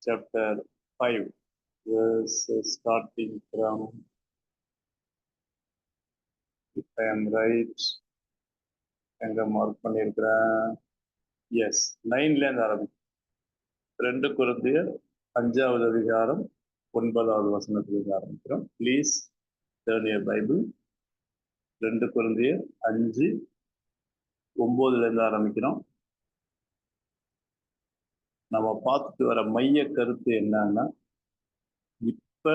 chapter 5, verse starting from, if I am right, எங்க mark பண்ணியிருக்கிறேன், S 9லேருந்து ஆரம்பிக்கும். 2 கொரிந்தியர் 5வது அதிகாரம் 9வது வசனத்திலிருந்து ஆரம்பிக்கிறோம். Please turn your Bible. 2 கொரிந்தியர் 5:9லேருந்து ஆரம்பிக்கிறோம். நம்ம பார்த்துட்டு வர மைய கருத்து என்னன்னா, இப்ப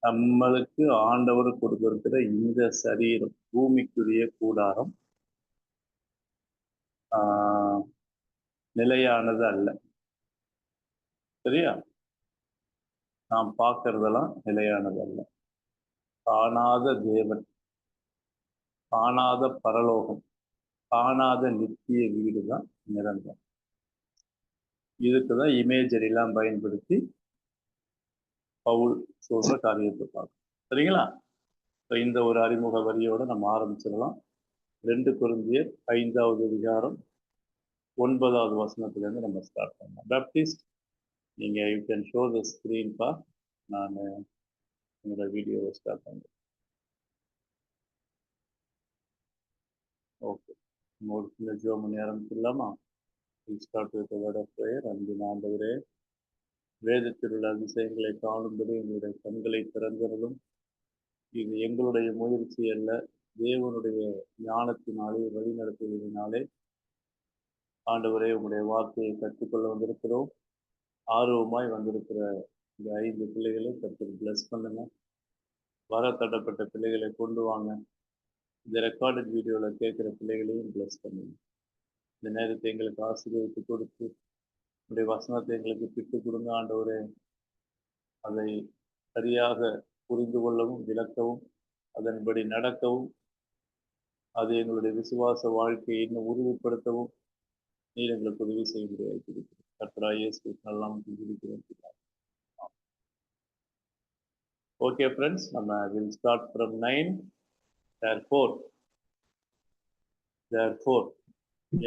நம்மளுக்கு ஆண்டவர் கொடுத்திருக்கிற இந்த சரீரம், பூமிக்குரிய கூடாரம் நிலையானது அல்ல. சரியா? நாம் பார்க்கறதெல்லாம் நிலையானது அல்ல. காணாத தேவன், காணாத பரலோகம், காணாத நித்திய வீடு தான் நிரந்தரம். இதுக்குதான் இமேஜரிலாம் பயன்படுத்தி பவுல் சொல்ற காரியத்தை பார்க்கணும். சரிங்களா? இந்த ஒரு அறிமுக வரியோட நம்ம ஆரம்பிச்சிடலாம். 2 கொரிந்தியர் 5வது அதிகாரம் 9வது வசனத்திலிருந்து நம்ம ஸ்டார்ட் பண்ணலாம். பேப்டிஸ்ட், நீங்க you can show the screen பா. நான் உங்களோட வீடியோவை ஸ்டார்ட் பண்ணுறேன். ஓகே, ஒரு சின்ன ஜோம் பண்ணி ஆரம்பிச்சிடலாமா? Start with word of prayer. அன்பின் ஆண்டவரே, வேதத்தில் உள்ள அதிசயங்களை காணும்படி எங்களுடைய கண்களை திறந்ததும், இது எங்களுடைய முயற்சி அல்ல, தேவனுடைய ஞானத்தினாலே வழிநடத்துவதனாலே ஆண்டவரே உங்களுடைய வார்த்தையை கற்றுக்கொள்ள வந்திருக்கிறோம். ஆர்வமாய் வந்திருக்கிற இந்த 5 பிள்ளைகளை கற்றுக் பிளஸ் பண்ணுங்க. வர தடப்பட்ட பிள்ளைகளை கொண்டு வாங்க. இந்த ரெக்கார்டட் வீடியோவில் கேட்குற பிள்ளைகளையும் பிளஸ் பண்ணுங்க. இந்த நேரத்தை எங்களுக்கு ஆசீர்வதித்து கொடுத்து உங்களுடைய வசனத்தை எங்களுக்கு பிட்டு கொடுங்க ஆண்டவரே. அதை சரியாக புரிந்து கொள்ளவும், விளக்கவும், அதன்படி நடக்கவும், அது எங்களுடைய விசுவாச வாழ்க்கையை இன்னும் உறுதிப்படுத்தவும் நீர் எங்களுக்கு உதவி செய்ய முடியாது. கர்த்தராகிய இயேசு நாமத்தில் ஜெபிக்கிறோம். ஓகே ஃப்ரெண்ட்ஸ், நம்ம வில் ஸ்டார்ட் ஃப்ரம் 9. Therefore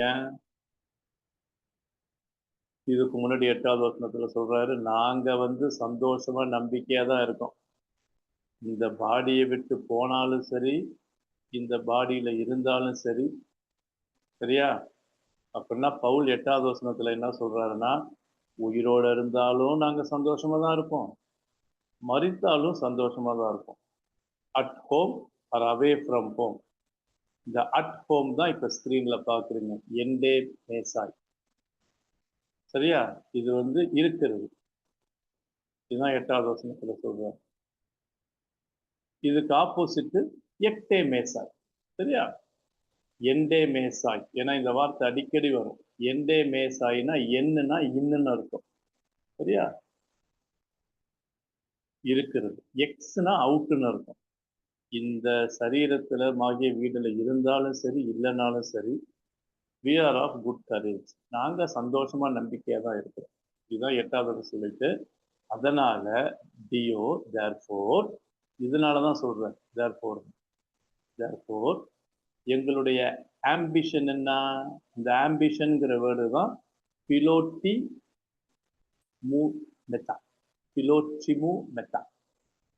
ஏன் இதுக்கு முன்னாடி 8வது வசனத்துல சொல்றாரு, நாங்க சந்தோஷமா நம்பிக்கையா தான் இருக்கோம். இந்த பாடியை விட்டு போனாலும் சரி, இந்த பாடியில இருந்தாலும் சரி. சரியா? அப்படின்னா பவுல் 8வது வசனத்துல என்ன சொல்றாருன்னா, உயிரோட இருந்தாலும் நாங்க சந்தோஷமா தான் இருப்போம், மரித்தாலும் சந்தோஷமா தான் இருப்போம். At home or away from home. இந்த அட் ஹோம் தான் இப்ப ஸ்கிரீன்ல பாக்குறீங்க. என்டே மேசாய். சரியா? இது இருக்கிறது. இதுதான் 8வது வசனத்துல சொல்றாரு. இதுக்கு ஆப்போசிட் எக்டே மேசாய். சரியா? என்டே மேசாய். ஏன்னா இந்த வார்த்தை அடிக்கடி வரும். என்டே மேசாய்னா என்னன்னா இன்னுன்னு இருக்கும். சரியா? இருக்கிறது. எக்ஸ்னா அவுட்டுன்னு இருக்கும். இந்த சரீரத்துல மாகிய வீடுல இருந்தாலும் சரி, இல்லைனாலும் சரி, we are of good courage. நாங்க சந்தோஷமா நம்பிக்கையா தான் இருக்கிறோம். இதுதான் 8வது சொல்லிட்டு, அதனால டியோ therefore, இதனாலதான் சொல்றேன் therefore எங்களுடைய ஆம்பிஷன் என்ன? இந்த ஆம்பிஷன்ங்கிற வேர்டு தான் பிலோட்டிமு மெத்தா.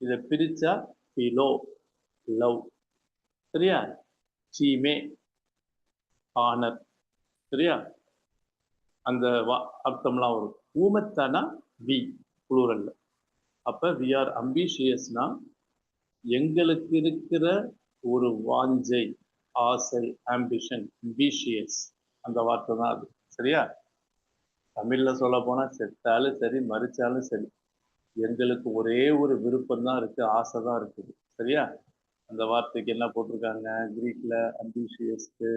இதை பிரிச்சா பிலோ லவ். சரியா? சீமே ஆனர். சரியா? அந்த அர்த்தம்லாம் வரும். ஊமத்தானா வி புளூரல்ல. அப்ப வி ஆர் அம்பிஷியஸ்னா எங்களுக்கு இருக்கிற ஒரு வாஞ்சை, ஆசை, ஆம்பிஷன், அம்பிஷியஸ், அந்த வார்த்தை தான் அது. சரியா? தமிழ்ல சொல்ல போனா செத்தாலும் சரி, மரிச்சாலும் சரி, எங்களுக்கு ஒரே ஒரு விருப்பம் தான் இருக்கு, ஆசை தான் இருக்குது. சரியா? அந்த வார்த்தைக்கு என்ன போட்டிருக்காங்க கிரீக்ல? அம்பிஷியஸ்க்கு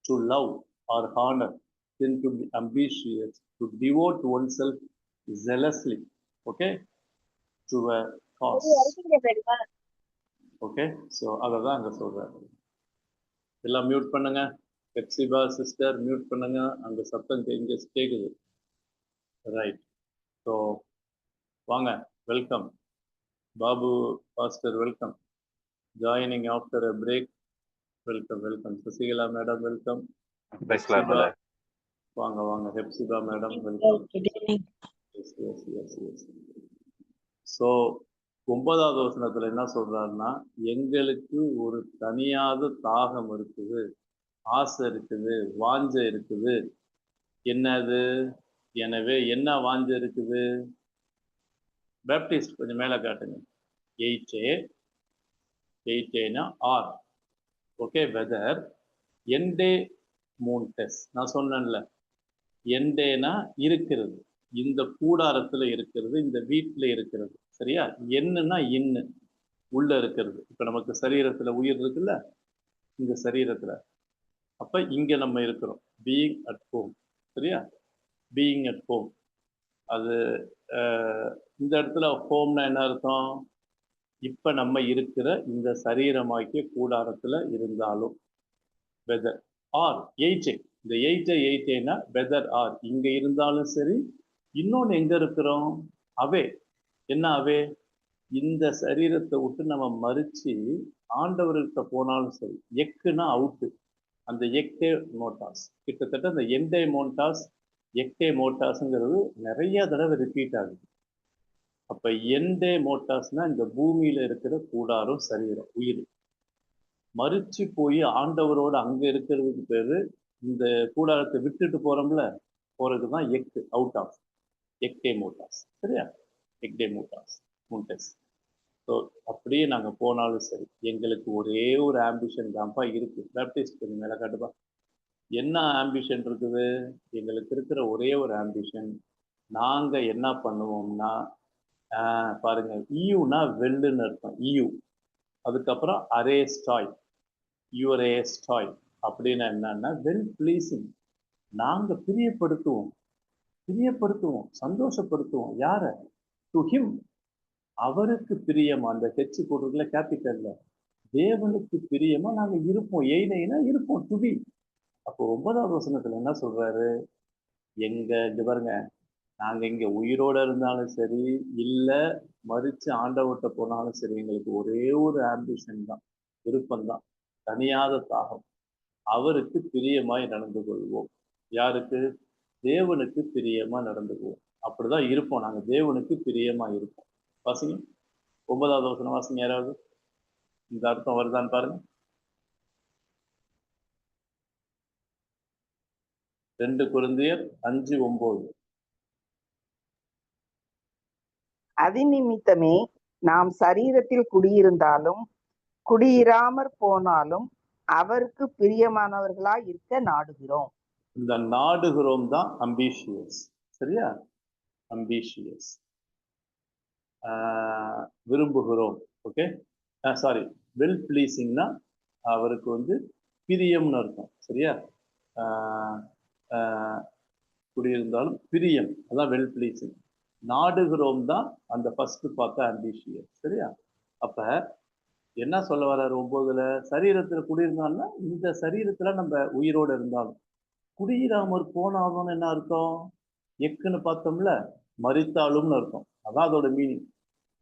to love or honour, then to be ambitious, to devote oneself zealously, okay, to a cause. Okay, so அதை தான் அங்கே சொல்றாரு. எல்லாம் மியூட் பண்ணுங்க. பெப்சிபா சிஸ்டர் மியூட் பண்ணுங்க, அங்கே சத்தம் இங்கே கேட்குது. ரைட். ஸோ வாங்க, welcome Babu pastor, welcome. Joining after a break. Welcome. Sasikala madam, welcome. வாங்க. Hephzibah madam, welcome. ஸோ 9வது வசனத்துல என்ன சொல்றாருன்னா, எங்களுக்கு ஒரு தனியாத தாகம் இருக்குது, ஆசை இருக்குது, வாஞ்சை இருக்குது. என்னது? எனவே என்ன வாஞ்சை இருக்குது? பேப்டிஸ்ட் கொஞ்சம் மேல காட்டுங்க. 8A 8Aனா ஆர். ஓகே, வெதர் என்டே மூன்டெஸ். நான் சொன்னேன்ல, என்டேனா இருக்கிறது, இந்த கூடாரத்துல இருக்கிறது, இந்த வீட்டுல இருக்கிறது. சரியா? என்னன்னா இன்னு உள்ள இருக்கிறது. இப்ப நமக்கு சரீரத்துல உயிர் இருக்குல்ல, இந்த சரீரத்துல. அப்ப இங்க நம்ம இருக்கிறோம், பீயிங் அட் ஹோம். சரியா? Being at home. அது இந்த இடத்துல ஹோம்னா என்ன அர்த்தம்? இப்ப நம்ம இருக்கிற இந்த சரீரமாக்கிய கூடாரத்துல இருந்தாலும், வெதர் ஆர் 8A, இந்த 8A வெதர் ஆர் இங்க இருந்தாலும் சரி. இன்னொன்னு எங்க இருக்கிறோம்? அவே. என்ன அவே? இந்த சரீரத்தை விட்டு நம்ம மறிச்சு ஆண்டவர்கிட்ட போனாலும் சரி. எக்குன்னா அவுட்டு. அந்த எக்டே மோட்டாஸ், கிட்டத்தட்ட அந்த என்டே மோட்டாஸ் எக்டே மோட்டாஸ்ங்கிறது நிறைய தடவை ரிப்பீட் ஆகுது. அப்ப என்டே மோட்டாஸ்னா இந்த பூமியில இருக்கிற கூடாரம், சரீரம், உயிர். மறிச்சு போய் ஆண்டவரோட அங்க இருக்கிறதுக்கு பேரு, இந்த கூடாரத்தை விட்டுட்டு போறோம்ல, போறதுதான் எக்கு, அவுட் ஆஃப், எக்டே மோட்டாஸ். சரியா? எக்டே மோட்டாஸ் மூன்டெஸ். ஸோ அப்படியே நாங்க போனாலும் சரி, எங்களுக்கு ஒரே ஒரு ஆம்பிஷன் தான்ப்பா இருக்கு. பேப்டிஸ்ட் கொஞ்சம் மேல காட்டுப்பா. என்ன ஆம்பிஷன் இருக்குது? எங்களுக்கு இருக்கிற ஒரே ஒரு ஆம்பிஷன், நாங்க என்ன பண்ணுவோம்னா, பாருங்க, இயூனா வெல்லுன்னு அர்த்தம். இயூ, அதுக்கப்புறம் அரேஸ்டாய், யுவரேஸ்டாய் அப்படின்னா என்னன்னா வெல் பிளீசிங். நாங்க பிரியப்படுத்துவோம், பிரியப்படுத்துவோம், சந்தோஷப்படுத்துவோம். யார? டு ஹிம், அவருக்கு பிரியமா. அந்த ஹெச் போட்டிருக்கல கேபிட்டல்ல, தேவனுக்கு பிரியமா நாங்க இருப்போம். எய்னைனா இருப்போம், டு பி. அப்போ 9வது வசனத்துல என்ன சொல்றாரு? இங்க பாருங்க, நாங்க இங்க உயிரோட இருந்தாலும் சரி, இல்ல மறிச்சு ஆண்டவர்கிட்ட போனாலும் சரி, எங்களுக்கு ஒரே ஒரு ஆம்பிஷன் தான், விருப்பம் தான், தனியாத தாகம். அவருக்கு பிரியமாய் நடந்து கொள்வோம். யாருக்கு? தேவனுக்கு பிரியமா நடந்து கொள்வோம். அப்படிதான் இருப்போம், நாங்க தேவனுக்கு பிரியமா இருப்போம். வாசிங்க 9வது வசனம் வாசிங்க யாராவது. இந்த அர்த்தம் வருதான்னு பாருங்க. 2 கொரிந்தியர் 5:9. அதிநிமித்தமே நாம் சரீரத்தில் குடியிருந்தாலும் குடியிராமற் போனாலும் அவருக்கு பிரியமானவர்களாய் இருக்க நாடுகிறோம். இந்த நாடுகிறோம் தான் அம்பிஷியஸ். சரியா? அம்பிஷியஸ், விரும்புகிறோம். ஓகே, சாரி, வெல் பிளீசிங்னா அவருக்கு வந்து பிரியம்னு அர்த்தம். சரியா? குடியிருந்தாலும் பிரியம், அதான் வெல் பிளீசிங். நாடுகிறோம் தான் அந்த ஃபர்ஸ்ட் பார்த்த அம்பிஷியஸ். சரியா? அப்ப என்ன சொல்ல வர்றாரு 9ல? சரீரத்துல குடியிருந்தாலும், இந்த சரீரத்துல நம்ம உயிரோடு இருந்தாலும், குடியிராமற் போனாலும் என்ன அர்த்தம்? எக்குன்னு பார்த்தோம்ல, மரித்தாலும்னு அர்த்தம். அதான் அதோட மீனிங்.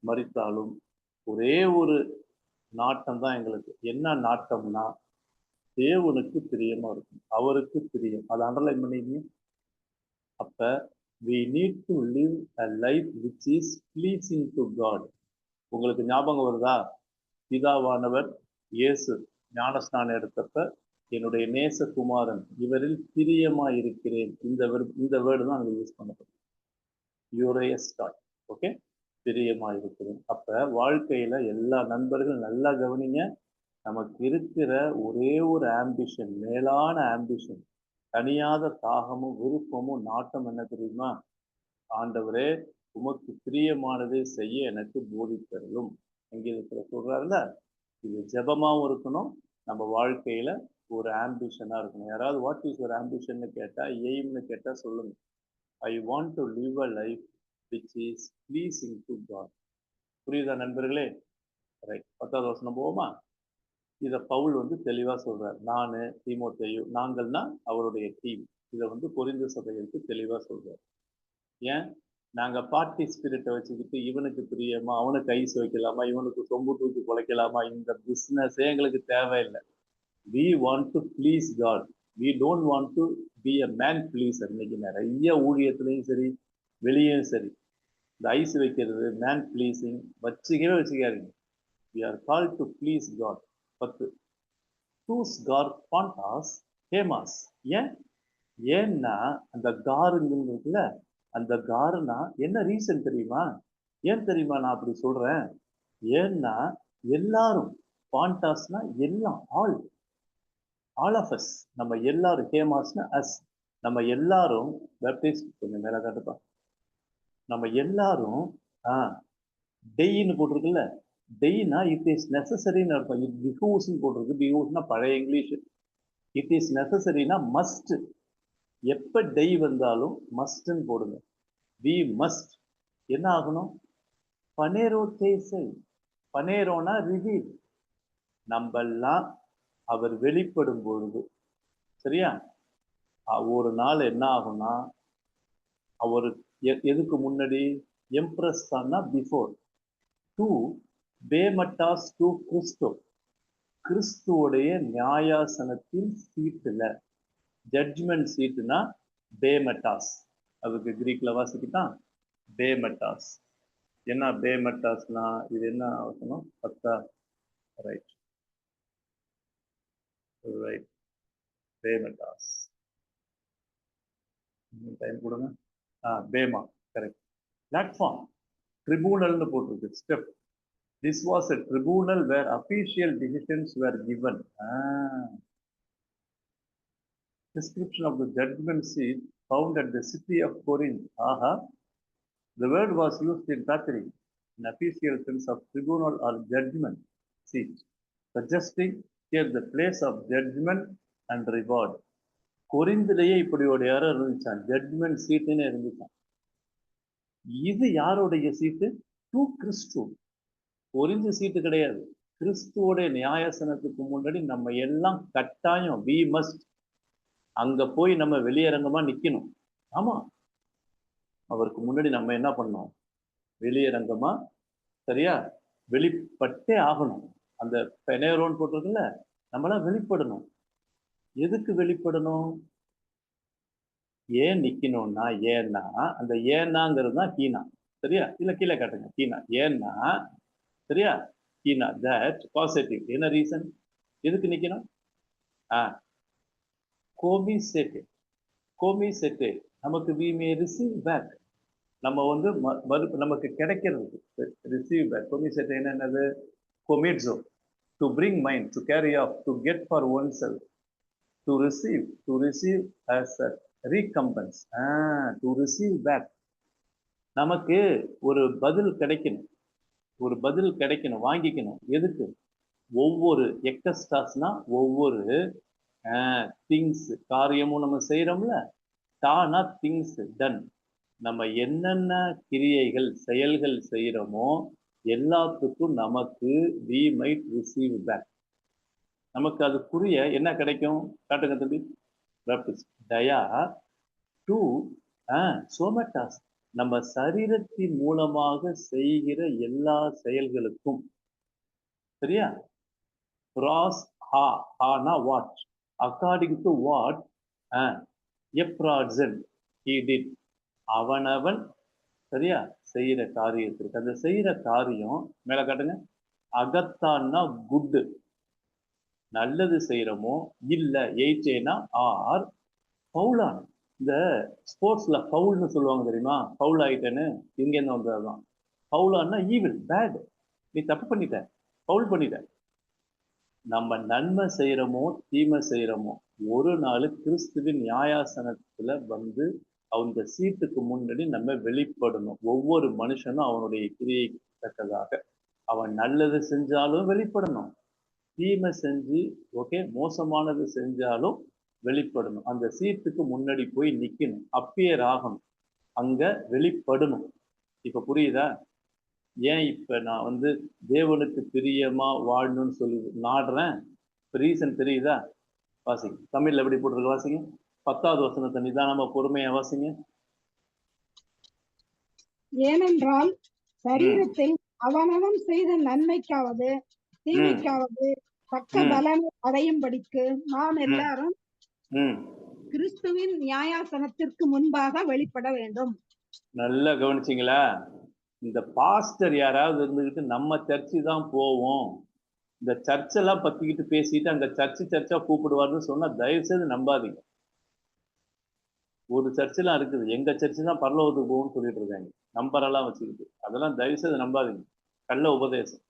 மரித்தாலும் ஒரே ஒரு நாட்டம் தான் எங்களுக்கு. என்ன நாட்டம்னா, தேவனுக்கு பிரியமா இருக்கும், அவருக்கு பிரியம். அதை அண்டர்லைன் பண்ணிக்கீங்க. அப்ப we need to live a life which is pleasing to God. உங்களுக்கு ஞாபகம் வருதா? பிதாவானவர் இயேசு ஞானஸ்நானம் எடுத்தப்ப, என்னுடைய நேசகுமாரன் இவரில் பிரியமா இருக்கிறேன், இந்த வேர்டு தான் அங்க யூஸ் பண்ணப்படும். யுரேஸ்டாய். ஓகே, பிரியமா இருக்கிறேன். அப்ப வாழ்க்கையில எல்லா நண்பர்கள் நல்லா கவனிங்க. நமக்கு இருக்கிற ஒரே ஒரு ஆம்பிஷன், மேலான ஆம்பிஷன், தனியாத தாகமும் விருப்பமும் நாட்டம் என்ன தெரியுமா? ஆண்டவரே, உமக்கு பிரியமானதை செய்ய எனக்கு போதித்தருளும். சங்கீதத்துல சொல்றாருல, இது ஜெபமாவும் இருக்கணும், நம்ம வாழ்க்கையில ஒரு ஆம்பிஷனா இருக்கணும். யாராவது வாட் இஸ் ஒரு ஆம்பிஷன் கேட்டா, எய்ம்னு கேட்டா சொல்லுங்க. I want to live a life which is pleasing to God. புரியுதா நண்பர்களே? ரைட், 10வது வசனம் போவோமா? இதை பவுல் வந்து தெளிவா சொல்றார். நானு, தீமோத்தேயு, நாங்கள்னா அவருடைய டீம். இதை வந்து கொரிந்து சபைகளுக்கு தெளிவா சொல்றார். ஏன்? நாங்க பார்ட்டி ஸ்பிரிட்டை வச்சுக்கிட்டு இவனுக்கு பிரியமா, அவனுக்கு ஐஸ் வைக்கலாமா, இவனுக்கு சொம்பு தூக்கி குலைக்கலாமா, இந்த பிஸ்னஸே எங்களுக்கு தேவையில்லை. we want to please God. we don't want to be a man pleaser. இன்னைக்கு நிறைய ஊழியத்திலையும் சரி, வெளியும் சரி, இந்த ஐஸ் வைக்கிறது, மேன் ப்ளீசிங் வச்சுக்காதீங்க. We are called to please God. 10. Whose gar pantas Hemas. ஏன்னா அந்த காருங்குல அந்த காருனா என்ன ரீசன் தெரியுமா? ஏன் தெரியுமா நான் அப்படி சொல்றேன்? ஏன்னா எல்லாரும், பாண்டாஸ்னா எல்லாம், ஆல் ஆஃப் அஸ், நம்ம எல்லாரும், ஹேமாஸ்னா அஸ், நம்ம எல்லாரும், பேப்டிஸ்ட் கொஞ்சம் மேல காட்டுப்பா, நம்ம எல்லாரும் டெய்ன்னு போட்டிருக்குல்ல, டெய்னா இட் இஸ் நெசசரின்னு அர்த்தம். இட் பிஹூஸ்ன்னு போட்டிருக்கு. பிஹூஸ்னா பழைய இங்கிலீஷ். இட் இஸ் நெசசரினா மஸ்ட். எப்ப டெய் வந்தாலும் மஸ்ட்ன்னு போடுங்க. வி மஸ்ட் என்ன ஆகணும்? பனேரோ தேசை. பனேரோனா ரிவீல். நம்மெல்லாம் அவர் வெளிப்படும் பொழுது, சரியா, ஒரு நாள் என்ன ஆகும்னா, அவர் எதுக்கு முன்னாடி? எம்ப்ரஸ் தான்னா பிஃபோர். டு பேமட்டாஸ் டு கிறிஸ்து, கிறிஸ்துவோடைய நியாயாசனத்தின் சீட்டுல, ஜட்ஜ்மெண்ட் சீட்டுனா பேமட்டாஸ். அதுக்கு கிரீக்ல வாசிக்கிட்டான் பேமட்டாஸ். என்ன பேமட்டாஸ்னா இது என்ன ஆகணும்? 10. Right right, பேமட்டாஸ். டைம் கொடுங்க. பேமா, கரெக்ட். பிளாட்ஃபார்ம், ட்ரிபூனல்னு போட்டிருக்கு. Step. This was a tribunal where official decisions were given. Description of the judgment seat found at the city of Corinth. The word was used in Thackeray in official sense of tribunal or judgment seat, suggesting here the place of judgment and reward. கொரிந்திலேயே இப்படி ஒரு இடம் இருந்துச்சான், judgement சீட்டுன்னு இருந்துச்சான். இது யாருடைய சீட்டு? To Kristu. Corinth சீட்டு கிடையாது. கிறிஸ்துவோடைய நியாயசனத்துக்கு முன்னாடி நம்ம எல்லாம் கட்டாயம், வி மஸ்ட், அங்க போய் நம்ம வெளியரங்கமா நிக்கணும். ஆமா, அவருக்கு முன்னாடி நம்ம என்ன பண்ணோம்? வெளியரங்கமா, சரியா, வெளிப்பட்டே ஆகணும். அந்த பெனேரோன்னு போட்டிருக்குல்ல, நம்மளாம் வெளிப்படணும். எதுக்கு வெளிப்படணும்? ஏன் நிக்கணும்னா, ஏன்னா அந்த ஏன்னாங்கிறது தான் கீனா, சரியா? இல்ல கீழே காட்டுங்க, கீனா. ஏன்னா, சரியா, கீனா தட் பாசிட்டிவ். என்ன ரீசன்? எதுக்கு நிக்கணும்? கோமிசெட்டே, கோமிசெட்டே, நமக்கு we may receive back, நம்ம வந்து நமக்கு கிடைக்கிறது. Receive back. கோமிசெட்டே என்னது? கோமிட்ஸோ, to bring mind, to carry off, to get for oneself, to receive as a recompense, to receive back. நமக்கு ஒரு பதில் கிடைக்கணும், ஒரு பதில் கிடைக்கணும், வாங்கிக்கணும். எதுக்கு? ஒவ்வொரு எக்கஸ்டாஸ்னா ஒவ்வொரு திங்ஸ், காரியமும் நம்ம செய்யறோம்ல, டானா திங்ஸ் டன். நம்ம என்னென்ன கிரியைகள், செயல்கள் செய்யறோமோ எல்லாத்துக்கும் நமக்கு we might receive back. நமக்கு அதுக்குரிய என்ன கிடைக்கும்? காட்டுங்க தம்பி. தயா டு சோமட்டாஸ், நம்ம சரீரத்தின் மூலமாக செய்கிற எல்லா செயல்களுக்கும், சரியா? ராஸ் ஹா, ஹானா வாட், அக்கார்டிங் டு வாட் எப்ராட்சன் he did, அவனவன், சரியா, செய்யற காரியத்திற்கு. அந்த செய்யற காரியம் மேல காட்டுங்க. அகத்தான்னா குட், நல்லது செய்யறோமோ இல்ல. எயிட்டேனா ஆர் பவுலான். இந்த ஸ்போர்ட்ஸ்ல பவுல்னு சொல்லுவாங்க தெரியுமா? பவுல் ஆயிட்டேன்னு, இங்க என்ன வந்ததுதான். பவுலான்னா ஈவில், பேட், நீ தப்பு பண்ணிட்ட, பவுல் பண்ணிட்ட. நம்ம நன்மை செய்யறோமோ தீமை செய்யறோமோ, ஒரு நாள் கிறிஸ்துவின் நியாயாசனத்துல வந்து அவங்க சீட்டுக்கு முன்னாடி நம்ம வெளிப்படணும். ஒவ்வொரு மனுஷனும் அவனுடைய கிரியை தக்கதாக, அவன் நல்லது செஞ்சாலும் வெளிப்படணும், தீமை செஞ்சு மோசமானது செஞ்சாலும் வெளிப்படணும். அந்த சீட்டுக்கு முன்னாடி போய் நிக்கணும், அப்பியர் ஆகணும், அங்க வெளிப்படணும். இப்ப புரியுதா? ஏன் இப்ப நான் வந்து தேவனுக்கு பிரியமா வாழணும்னு சொல்லி நாடுறேன்? ரீசன் தெரியுதா? வாசிங்க, தமிழ்ல எப்படி போட்டிருக்கு வாசிங்க. 10வது வசனத்தை நிதானமா பொறுமையா வாசிங்க. ஏனென்றால் சரீரத்தில் அவனவன் செய்த நன்மைக்காவது தீமைக்காவது தக்க பலனை அடையும்படிக்கு நாம் எல்லாரும் கிறிஸ்துவின் நியாயாசனத்திற்கு முன்பாக வெளிப்பட வேண்டும். நல்லா கவனிச்சிங்களா? இந்த பாஸ்டர் யாராவது இருந்துகிட்டு நம்ம சர்ச்சு தான் போவோம், இந்த சர்ச்செல்லாம் பத்திக்கிட்டு பேசிட்டு அங்க சர்ச்சா கூப்பிடுவாருன்னு சொன்னா தயவு செய்து நம்பாதீங்க. ஒரு சர்ச்செல்லாம் இருக்குது, எங்க சர்ச்சு தான் பரலோகத்துக்கு போகும்னு சொல்லிட்டு இருக்காங்க, நம்பரெல்லாம் வச்சுக்கிட்டு. அதெல்லாம் தயவு செய்து நம்பாதீங்க, கள்ள உபதேசம்.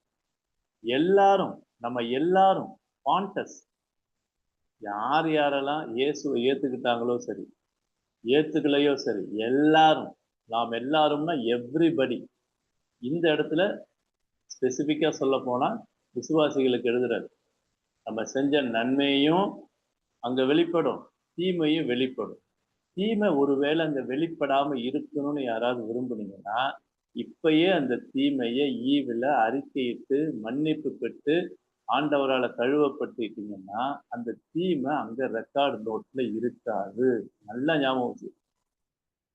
எல்லாரும் நம்ம எல்லாரும் பாண்டஸ் யார் யாரெல்லாம் இயேசுவை ஏத்துக்கிட்டாங்களோ சரி, ஏத்துக்கலையோ சரி, எல்லாரும், நாம் எல்லாரும்னா எவ்ரிபடி. இந்த இடத்துல ஸ்பெசிஃபிக்கா சொல்ல போனா விசுவாசிகளுக்கு எழுதுறாரு, நம்ம செஞ்ச நன்மையும் அங்க வெளிப்படும், தீமையும் வெளிப்படும். தீமை ஒருவேளை அங்க வெளிப்படாம இருக்கணும்னு யாராவது விரும்புனீங்கன்னா, இப்பயே அந்த தீமையை ஈவில அறிக்கையிட்டு மன்னிப்பு பெற்று ஆண்டவரால கழுவப்பட்டுட்டீங்கன்னா அந்த தீமை அங்க ரெக்கார்ட் நோட்ல இருக்காது. நல்லா ஞாபகம் வச்சு.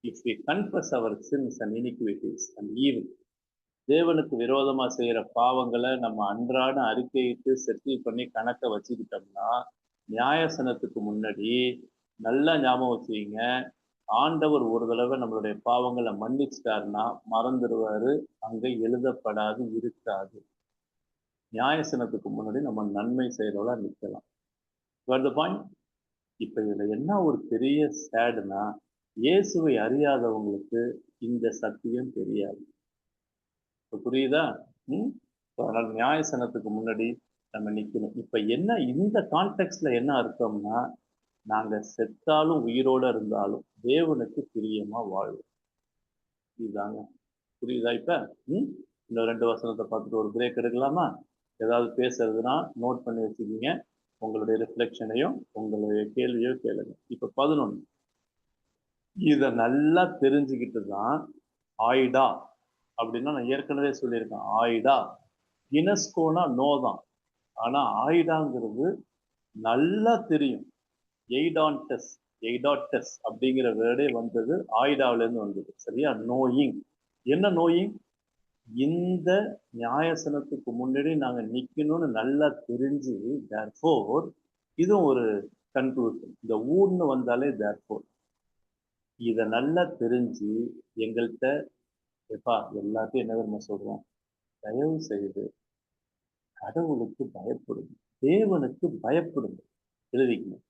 If we confess our sins and iniquities and evil, தேவனுக்கு விரோதமா செய்யற பாவங்களை நம்ம அன்றாட அறிக்கையிட்டு செட்டில் பண்ணி கணக்க வச்சுக்கிட்டோம்னா, நியாயசனத்துக்கு முன்னாடி நல்லா ஞாபகம் வச்சுக்கிங்க, ஆண்டவர் ஒரு தடவை நம்மளுடைய பாவங்களை மன்னிச்சிட்டாருன்னா மறந்துடுவாரு, அங்க எழுதப்படாது இருக்காது. நியாயசனத்துக்கு முன்னாடி நம்ம நன்மை செய்யறவளா நிற்கலாம். பாயிண்ட். இப்ப இதுல என்ன ஒரு பெரிய சேடுனா, இயேசுவை அறியாதவங்களுக்கு இந்த சத்தியம் தெரியாது. இப்ப புரியுதா? அதனால நியாயசனத்துக்கு முன்னாடி நம்ம நிக்கணும். இப்ப என்ன இந்த கான்டெக்ட்ல என்ன அர்த்தம்னா, நாங்க செத்தாலும் உயிரோட இருந்தாலும் தேவனுக்கு பிரியமா வாழ்வோம். இதுதாங்க. புரியுதா? இப்ப இன்னும் 2 வசனத்தை பார்த்துட்டு ஒரு பிரேக் எடுக்கலாமா? ஏதாவது பேசுறதுன்னா நோட் பண்ணி வச்சுக்கீங்க, உங்களுடைய ரிஃப்ளெக்ஷனையும் உங்களுடைய கேள்வியோ கேளுங்க. இப்ப 11. இத நல்லா தெரிஞ்சுக்கிட்டு தான் ஆயிடா அப்படின்னா, நான் ஏற்கனவே சொல்லியிருக்கேன், ஆயிடா யுனெஸ்கோனா நோ தான், ஆனா ஆயிடாங்கிறது நல்லா தெரியும். எய்டான்டஸ் அப்படிங்கிற வேர்டே வந்தது ஆயிடாவில இருந்து வந்தது. சரியா? நோயிங். என்ன நோயிங்? இந்த நியாயசனத்துக்கு முன்னாடி நாங்க நிக்கணும்னு நல்லா தெரிஞ்சு, therefore இதுவும் ஒரு கன்க்ளூஷன். இந்த ஊர்னு வந்தாலே therefore இத நல்லா தெரிஞ்சு எங்கள்கிட்ட எப்பா எல்லாத்தையும் என்ன நம்ம சொல்றோம், தயவு செய்து கடவுளுக்கு பயப்படுங்க, தேவனுக்கு பயப்படுங்க. எழுதிக்கணும்,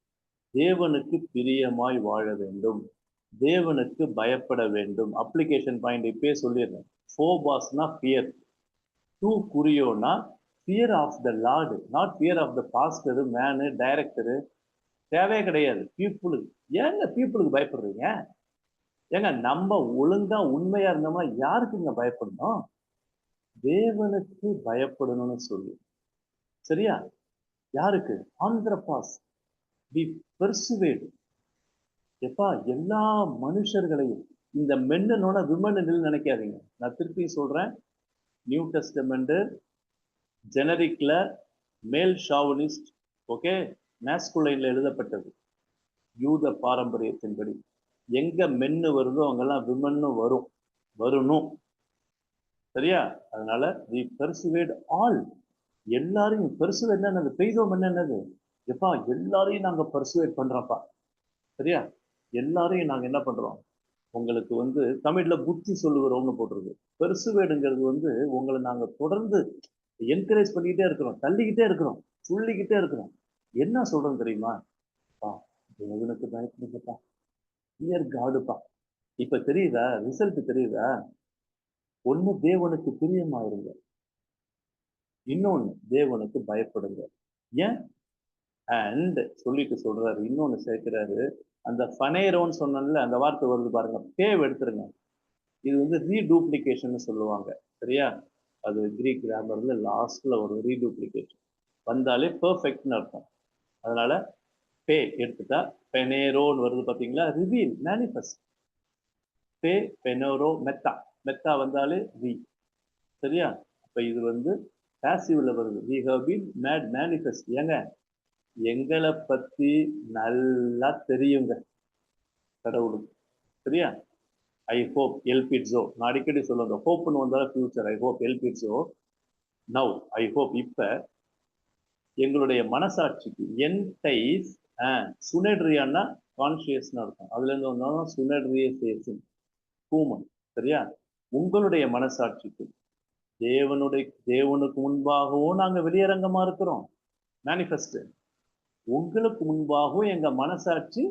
தேவனுக்கு பிரியமாய் வாழ வேண்டும், தேவனுக்கு பயப்பட வேண்டும். அப்ளிகேஷன் பாயிண்ட் இப்பயே சொல்லிடுறேன். ஃபோபாஸ்னா ஃபியர், டூ குறியோனா fear of the lord, not fear of the pastor, man, director. தேவையே கிடையாது பீப்புளுக்கு. ஏங்க பீப்புளுக்கு பயப்படுறீங்க? ஏங்க நம்ம ஒழுங்கா உண்மையா இருந்தோம்னா யாருக்குங்க பயப்படணும்? தேவனுக்கு பயப்படணும்னு சொல்லி. சரியா? யாருக்கு? ஆந்திரபாஸ் பி பெர்சுவேட். எப்பா எல்லா மனுஷர்களையும், இந்த மென்னனோட விமன் நினைக்காதீங்க. நான் திருப்பி சொல்றேன், நியூ டெஸ்டமெண்ட் ஜெனரிக்ல மேல் ஷாவனிஸ்ட், ஓகே, மேஸ்குலைன்ல எழுதப்பட்டது. யூத பாரம்பரியத்தின்படி எங்க மென்னு வருதோ அங்கெல்லாம் விமன்னு வரணும். சரியா? அதனால வி பெர்சுவேட் ஆல், எல்லாரையும். பெர்சுவேட் என்னது? பெய்தோம் என்னது? எப்பா எல்லாரையும் நாங்க பெர்சுவேட் பண்றோம்ப்பா. சரியா? எல்லாரையும் நாங்க என்ன பண்றோம்? உங்களுக்கு தமிழ்ல புத்தி சொல்லுகிறோம்னு போட்டிருக்கு. பெர்சுவேடுங்கிறது உங்களை நாங்க தொடர்ந்து என்கரேஜ் பண்ணிக்கிட்டே இருக்கிறோம், தள்ளிக்கிட்டே இருக்கிறோம், சொல்லிக்கிட்டே இருக்கிறோம். என்ன சொல்றோம் தெரியுமா? தேவனுக்கு பயப்படுங்கப்பா, டியர் காடுப்பா. இப்ப தெரியுதா? ரிசல்ட் தெரியுதா? ஒண்ணு தேவனுக்கு பிரியமா இருங்க, இன்னொன்னு தேவனுக்கு பயப்படுங்க. ஏன்? அண்ட் சொல்லிட்டு சொல்றாரு, இன்னொன்னு சேர்க்கிறாரு. அந்த ஃபனேரோன்னு சொன்னல, அந்த வார்த்தை வருது பாருங்க, பேவ் எடுத்துருங்க. இது ரீடூப்ளிகேஷன் சொல்லுவாங்க. சரியா? அது கிரீக் கிராமர்ல லாஸ்ட்ல ஒரு ரீடூப்ளிகேஷன் வந்தாலே பெர்ஃபெக்ட்னு அர்த்தம். அதனால பே எடுத்துட்டா பெனேரோன்னு வருது பாத்தீங்களா? Reveal, manifest. பே, பெனோரோ, மெத்தா வந்தாலே வி. சரியா? அப்ப இது பாசிவ்ல வருது. We have been made manifest. ஏங்க எங்களை பத்தி நல்லா தெரியுங்க கடவுளுக்கு. சரியா? ஐ ஹோப் எல்பிட்ஸோ, நான் அடிக்கடி சொல்லுவேன், ஹோப்னு வந்தாலும் ஃபியூச்சர். ஐ ஹோப் எல்பிட்ஸோ நவ், ஐ ஹோப் இப்ப எங்களுடைய மனசாட்சிக்கு என்டைஸ், சுனெட்ரியான்னா கான்சியஸ்னு இருக்கும், அதுல இருந்து வந்தாலும் சுனெட்ரியேசேஷன், ஹூமன். சரியா? உங்களுடைய மனசாட்சிக்கு தேவனுக்கு முன்பாகவும் நாங்க வெளியரங்கமா இருக்கிறோம். மேனிஃபெஸ்ட். உங்களுக்கு முன்பாகவும் எங்க மனசாட்சி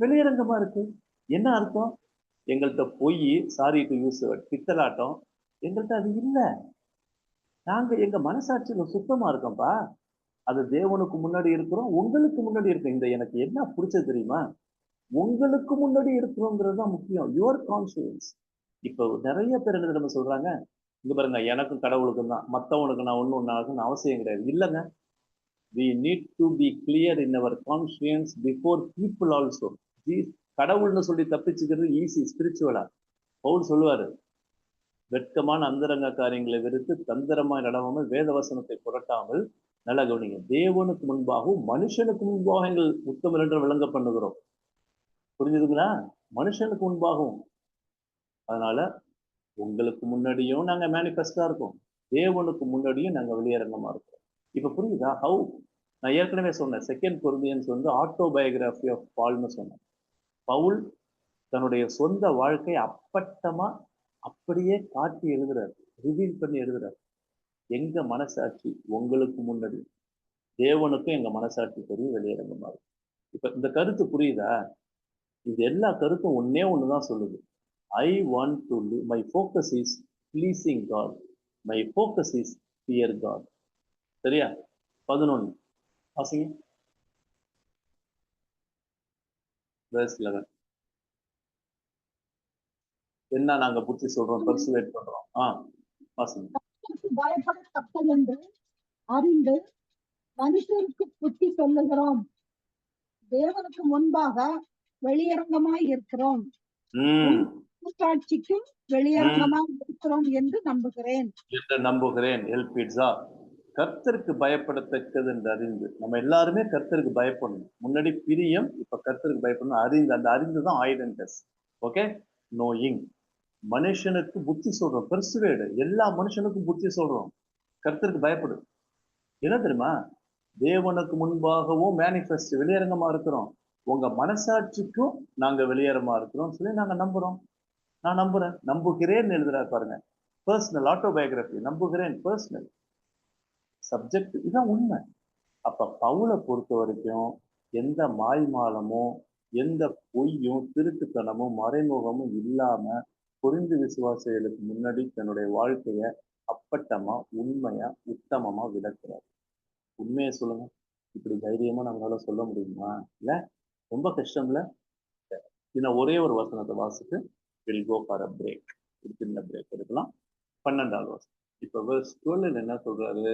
வெளியரங்கமா இருக்கு. என்ன அர்த்தம்? எங்கள்கிட்ட பொய், சாரி டு யூஸ் பித்தலாட்டம், எங்கள்கிட்ட அது இல்லை. நாங்க எங்க மனசாட்சியில சுத்தமா இருக்கோம்ப்பா. அது தேவனுக்கு முன்னாடி இருக்கிறோம், உங்களுக்கு முன்னாடி இருக்கோம். இந்த எனக்கு என்ன பிடிச்சது தெரியுமா? உங்களுக்கு முன்னாடி இருக்கிறோங்கிறது தான் முக்கியம். Your conscious. இப்போ நிறைய பேர் என்ன நம்ம சொல்றாங்க, இங்க பாருங்க, எனக்கும் கடவுளுக்கும் தான், மற்றவனுக்கு நான் ஒன்றும் ஆகுன்னு அவசியம் கிடையாது. இல்லைங்க. we need to be clear in our conscience before people also. கடவுள்னு சொல்லி தப்பிச்சுக்கிறது ஈஸி ஸ்பிரிச்சுவலா. பவுல் சொல்லுவாரு, வெட்கமான அந்தரங்க காரியங்களை வெறுத்து தந்திரமாய் நடவாமல் வேத வசனத்தை புரட்டாமல், நல்லா கவனிங்க, தேவனுக்கு முன்பாகவும் மனுஷனுக்கு முன்பாக எங்கள் உத்தமர் என்று விளங்க பண்ணுகிறோம். புரிஞ்சுதுங்களா? மனுஷனுக்கு முன்பாகவும். அதனால உங்களுக்கு முன்னாடியும் நாங்க மேனிஃபெஸ்டா இருக்கோம், தேவனுக்கு முன்னாடியும் நாங்க வெளியரங்கமா இருக்கோம். இப்ப புரியுதா? ஹவு? நான் ஏற்கனவே சொன்னேன், 2 கொரிந்தியன்ஸ் ஆட்டோபயோகிராஃபி ஆஃப் பால்னு சொன்னேன். பவுல் தன்னுடைய சொந்த வாழ்க்கையை அப்பட்டமா அப்படியே காட்டி எழுதுறாரு, ரிவீல் பண்ணி எழுதுறாரு. எங்க மனசாட்சி உங்களுக்கு முன்னாடி தேவனுக்கும் எங்க மனசாட்சி பெரிய வெளியரங்கமா இருக்கு. இப்ப இந்த கருத்து புரியுதா? இது எல்லா கருத்தும் ஒன்னே ஒண்ணுதான் சொல்லுது. I want to live, my focus is pleasing God, my focus is fear God. சரியா? 11 வாசிங்க. verse 11. என்ன நாங்க புத்தி சொல்றோம், பர்சுவேட் பண்றோம். வாசிங்க. பயப்படத்தக்கதென்று அறிந்து மனுஷருக்கு புத்தி சொல்லுகிறோம், தேவனுக்கு முன்பாக வெளியரங்கமாய் இருக்கிறோம், சாட்சிக்கும் வெளியரங்கமாய் இருக்கிறோம் என்று நம்புகிறேன். எல்பிட்ஸா, கர்த்தருக்கு பயப்படத்தக்கது என்று அறிந்து. நம்ம எல்லாருமே கர்த்தருக்கு பயப்படணும். முன்னாடி பிரியம், இப்ப கர்த்தருக்கு பயப்படணும். அறிந்து, அந்த அறிந்துதான் ஐடென்டிஸ். Okay, knowing. மனுஷனுக்கு புத்தி சொல்றோம், பெர்சுவேடு. எல்லா மனுஷனுக்கும் புத்தி சொல்றோம், கர்த்தருக்கு பயப்படு. என்ன தெரியுமா? தேவனுக்கு முன்பாகவும் மேனிஃபெஸ்ட் வெளியரங்கமா இருக்கிறோம், உங்க மனசாட்சிக்கும் நாங்க வெளியேறமா இருக்கிறோம் சொல்லி நாங்க நம்புறோம். நான் நம்புறேன், நம்புகிறேன் எழுதுறாரு பாருங்க. பர்சனல் ஆட்டோபயோகிராஃபி, நம்புகிறேன், பர்சனல் சப்ஜெக்ட். இதுதான் உண்மை. அப்ப பவுலை பொறுத்த வரைக்கும் எந்த மாய்மாலமும், எந்த பொய்யும், திருட்டுத்தனமும், மறைமுகமும் இல்லாம புரிந்து விசுவாசிகளுக்கு முன்னாடி தன்னுடைய வாழ்க்கைய அப்பட்டமா, உண்மையா, உத்தமமா விளக்குறாரு. உண்மையை சொல்லுங்க, இப்படி தைரியமா நம்மளால சொல்ல முடியுமா? இல்ல, ரொம்ப கஷ்டம்ல. இன்னும் ஒரே ஒரு வசனத்தை வாசிட்டு will go for a break. ஒரு சின்ன பிரேக் எடுக்கலாம். 12வது வசனம். இப்ப verse 12 என்ன சொல்றாரு?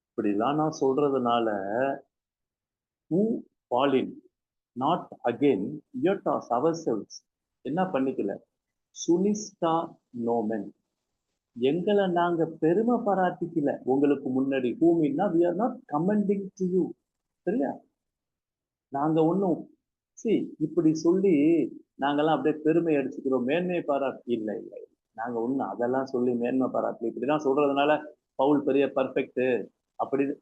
இப்படிலாம் நான் சொல்றதுனால who fall in not again yet us ourselves என்ன பண்ணிக்கல, சுனிஸ்டா நோமென், எங்களை நாங்க பெருமை பாராட்டிக்கல உங்களுக்கு முன்னாடி. whom-னா we are not commending to you. சரியா? நாங்க ஒன்னும் இப்படி சொல்லி நாங்கெல்லாம் அப்படியே பெருமை அடிச்சுக்கிறோம், மேன்மை பாராட்டு இல்லை. இல்லை, நாங்க ஒண்ணு அதெல்லாம் சொல்லி மேன்மை பாராட்டல. இப்படிலாம் சொல்றதுனால பவுல் பெரிய பர்ஃபெக்ட் அப்படின்னு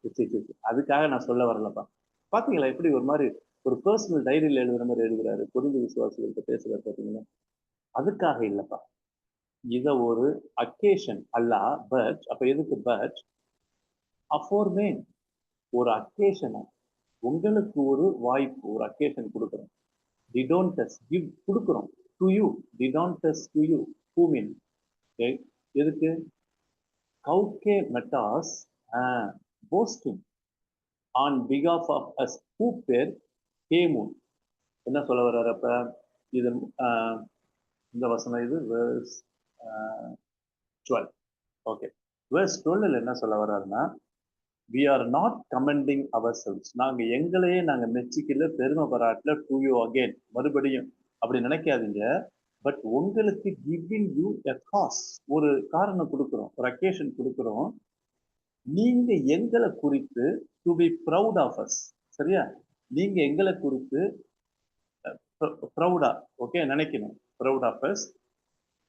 அதுக்காக நான் சொல்ல வரலப்பா. பாத்தீங்களா எப்படி ஒரு மாதிரி ஒரு பர்சனல் டைரியில எழுதுற மாதிரி எழுதுறாரு, புரிந்து விசுவாசிகள்கிட்ட பேசுறாரு. பாத்தீங்கன்னா அதுக்காக இல்லப்பா, இத ஒரு அக்கேஷன் அல்ல. பட் அப்ப எதுக்கு? பட் அஃபோர்மேன், ஒரு அக்கேஷனை, உங்களுக்கு ஒரு வாய்ப்பு, ஒரு அக்கேஷன் கொடுக்குறோம். டிடோன்டஸ் கிவ் கொடுக்குறோம் டு யூ, டிடோன்டஸ் டு யூ. ஹூமின் எதுக்கு? கௌகே மெட்டாஸ் போஸ்டிங் ஆன் பிகாஃப் ஆஃப் அஸ். ஹூ பேர்? ஹேமூன். என்ன சொல்ல வர்றாரு அப்ப? இது இந்த வசனம் இது verse 12. ஓகே, verse 12 என்ன சொல்ல வர்றாருன்னா, we are not commending ourselves, நாங்க எங்களையே நாங்க மெச்சிக்கல, பெருமை பாராட்டல, to you again, மறுபடியும் அப்படி நினைக்காதீங்க. பட் உங்களுக்கு giving you a cause, ஒரு காரணம் கொடுக்குறோம், ஒரு அக்கேஷன் கொடுக்குறோம். நீங்க எங்களை குறித்து to be proud of us. சரியா? நீங்க எங்களை குறித்து ப்ரௌடா, ஓகே, நினைக்கணும், ப்ரௌட் ஆஃப் அஸ்.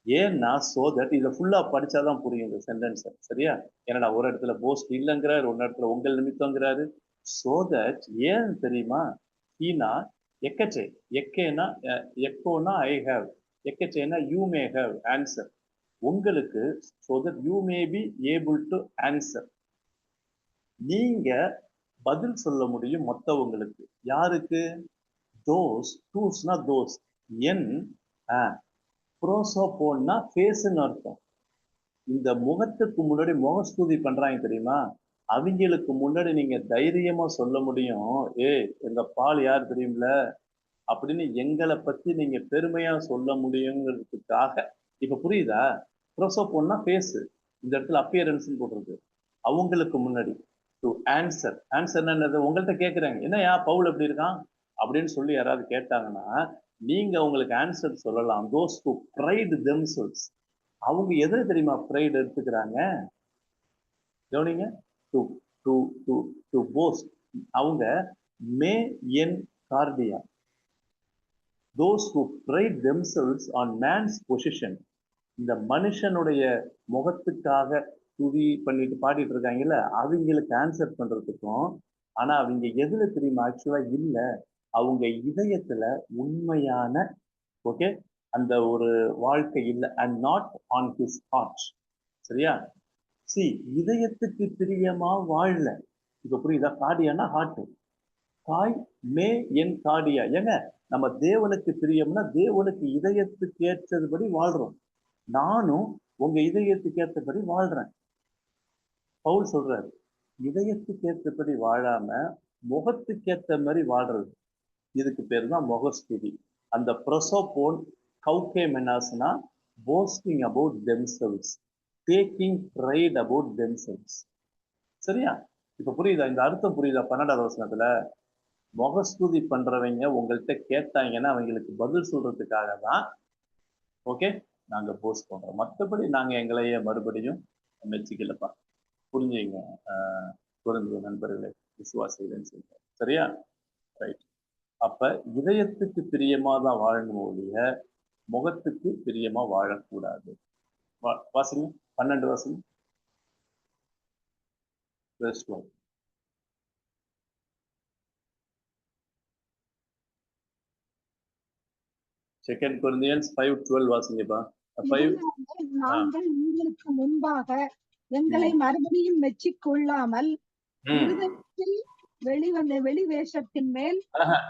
ஏன்னா சோ தட், இதை ஃபுல்லா படிச்சாதான் புரியும் இந்த சென்டென்ஸ். சரியா? ஏன்னா ஒரு இடத்துல போஸ்ட் இல்லைங்கிறாரு, ஒரு இடத்துல உங்கள் நிமித்தங்கிறாரு. சோ தட், ஏன் தெரியுமா? ஹீனா எக்கச்சே, எக்கேனா எக்கோனா ஐ ஹேவ், எக்கச்சேனா யூ மே ஹேவ் ஆன்சர் உங்களுக்கு, so that you may be able to answer. நீங்க பதில் சொல்ல முடியும் மற்றவங்களுக்கு. யாருக்கு? தோஸ், டூஸ்னா தோஸ், என் ப்ரோசோபோன்னா ஃபேஸ்ன்னு அர்த்தம். இந்த முகத்துக்கு முன்னாடி முகஸ்துதி பண்றாங்க தெரியுமா, அவங்களுக்கு முன்னாடி நீங்க தைரியமா சொல்ல முடியும், எங்க பால் யார் தெரியும்ல அப்படின்னு எங்களை பத்தி நீங்க பெருமையா சொல்ல முடியுங்கிறதுக்காக. இப்ப புரியுதா? ப்ரோசோபோன்னா ஃபேஸ், இந்த இடத்துல அப்பியரன்ஸ் போடுறது. அவங்களுக்கு முன்னாடி டு ஆன்சர், ஆன்சர் என்னது? உங்கள்கிட்ட கேட்குறாங்க, என்னையா பவுல் எப்படி இருக்கான் அப்படின்னு சொல்லி யாராவது கேட்டாங்கன்னா நீங்க உங்களுக்கு ஆன்சர் சொல்லலாம். தோஸ் டு ப்ரைட் தெம்செல்ஸ், அவங்க எதை தெரியுமா ப்ரைட் எடுத்துக்கிறாங்க? கவனிங்க, to to to to post. அவங்க மே என் Cardia, those who pride themselves on man's position. இந்த மனுஷனுடைய முகத்துக்காக துதி பண்ணிட்டு பாடிட்டு இருக்காங்கல்ல, அவங்களுக்கு ஆன்சர் பண்றதுக்கும். ஆனா அவங்க எதுல தெரியுமா ஆக்சுவலா இல்ல, அவங்க இதயத்துல உண்மையான ஓகே அந்த ஒரு வாழ்க்கை இல்லை. And not on his heart. சரியா? சி, இதயத்துக்கு பிரியமா வாழல. இப்ப புரியுதா? காடியானா ஹார்ட், காய் மே என் காடியா. ஏங்க, நம்ம தேவனுக்கு பிரியம்னா தேவனுக்கு இதயத்துக்கு ஏற்றபடி வாழ்றோம். நானும் உங்க இதயத்துக்கு ஏற்றபடி வாழ்றேன். பவுல் சொல்றாரு, இதயத்துக்கு ஏற்றபடி வாழாம முகத்துக்கு ஏற்ற மாதிரி வாழ்றது, இதுக்கு பேர் தான் முகஸ்துதி. அந்த ப்ரோசோபோன் கௌகே மெனாஸ்னா boasting about themselves, taking pride about themselves. சரியா? இப்ப புரியுதா? இந்த அர்த்தம் புரியுதா? 12வது வசனத்துல முகஸ்துதி பண்றவங்க உங்கள்கிட்ட கேட்டாங்கன்னா அவங்களுக்கு பதில் சொல்றதுக்காக தான் ஓகே நாங்க போஸ்ட் பண்றோம். மற்றபடி நாங்க எங்களையே மறுபடியும் மெச்சிக்கலப்பா. புரிஞ்சுங்க புரிஞ்சு நண்பர்களே, விசுவாசிகள்னு சொல்றேன். சரியா? ரைட். அப்ப இதயத்துக்கு பிரியமா தான் வாழணும் ஒழிய முகத்துக்கு பிரியமா வாழக்கூடாது. வாசிங்க 12 வாசிங்க. Second Corinthians 5:12 வாசிங்கப்பா. நாங்கள் உங்களுக்கு முன்பாக எங்களை மறுபடியும் மெச்சிக்கொள்ளாமல் இருதயத்தில் வெளிவேஷத்தின் மேல்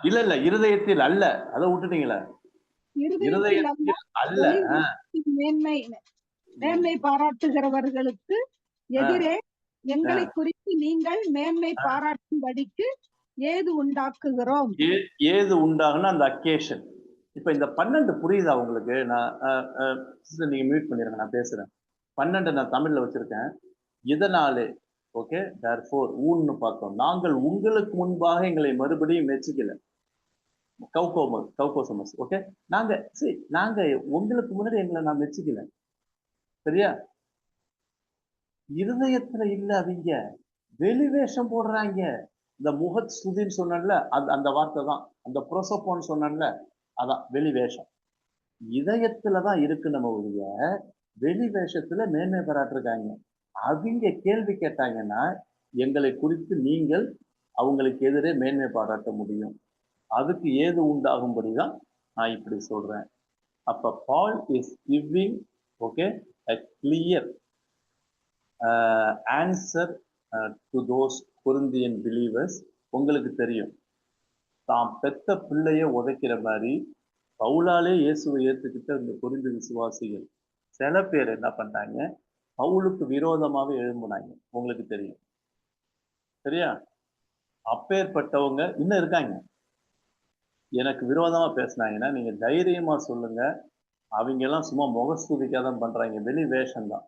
இல்ல இருதயத்தில் அல்ல, அதை விட்டுட்டீங்களா? இருதயத்தில் அல்ல, மேன்மை பாராட்டுகிறவர்களுக்கு எதிரே எங்களை குறித்து நீங்கள் மேன்மை பாராட்டும்படிக்கு ஏது உண்டாக்குகிறோம். ஏது உண்டாகுன்னா அந்த அக்கேஷன். இப்ப இந்த 12 புரியுதா உங்களுக்கு? நான் நீங்க மியூட் பண்ணிருங்க, நான் பேசுறேன். 12 நான் தமிழ்ல வச்சிருக்கேன். இதனாலே ஓகே therefore ஊன்னு பார்த்தோம். நாங்கள் உங்களுக்கு முன்பாக எங்களை மறுபடியும் மெச்சிக்கல. கௌகோசமஸ் ஓகே. நாங்க உங்களுக்கு முன்னாடி எங்களை நான் மெச்சிக்கல. சரியா? இருதயத்துல இல்ல, அவங்க வெளிவேஷம் போடுறாங்க. இந்த முகத் ஸ்துதின்னு சொன்னேன்ல, அந்த வார்த்தை தான். அந்த ப்ரோசோபோன்னு சொன்னேன்ல, அதான் வெளிவேஷம். இதயத்துலதான் இருக்கு நம்ம ஒழிய வெளி வேஷத்துல மேன்மை பாராட்டிருக்காங்க. அவங்க கேள்வி கேட்டாங்கன்னா எங்களை குறித்து நீங்கள் அவங்களுக்கு எதிரே மேன்மை பாராட்ட முடியும். அதுக்கு ஏது உண்டாகும்படிதான் நான் இப்படி சொல்றேன். அப்ப Paul is giving okay a clear answer to those Corinthian believers. உங்களுக்கு தெரியும், தாம் பெத்த பிள்ளைய உதைக்கிற மாதிரி பவுலாலே இயேசுவை ஏற்றுக்கிட்ட இந்த கொரிந்து விசுவாசிகள் சில பேர் என்ன பண்ணாங்க, பவுலுக்கு விரோதமாக எழும்புனாங்க. உங்களுக்கு தெரியும். சரியா? அப்பேற்பட்டவங்க இன்னும் இருக்காங்க. எனக்கு விரோதமா பேசினாங்கன்னா நீங்க தைரியமா சொல்லுங்க, அவங்க எல்லாம் சும்மா முகஸ்துதிக்காதான் பண்றாங்க, வெளி வேஷம் தான்.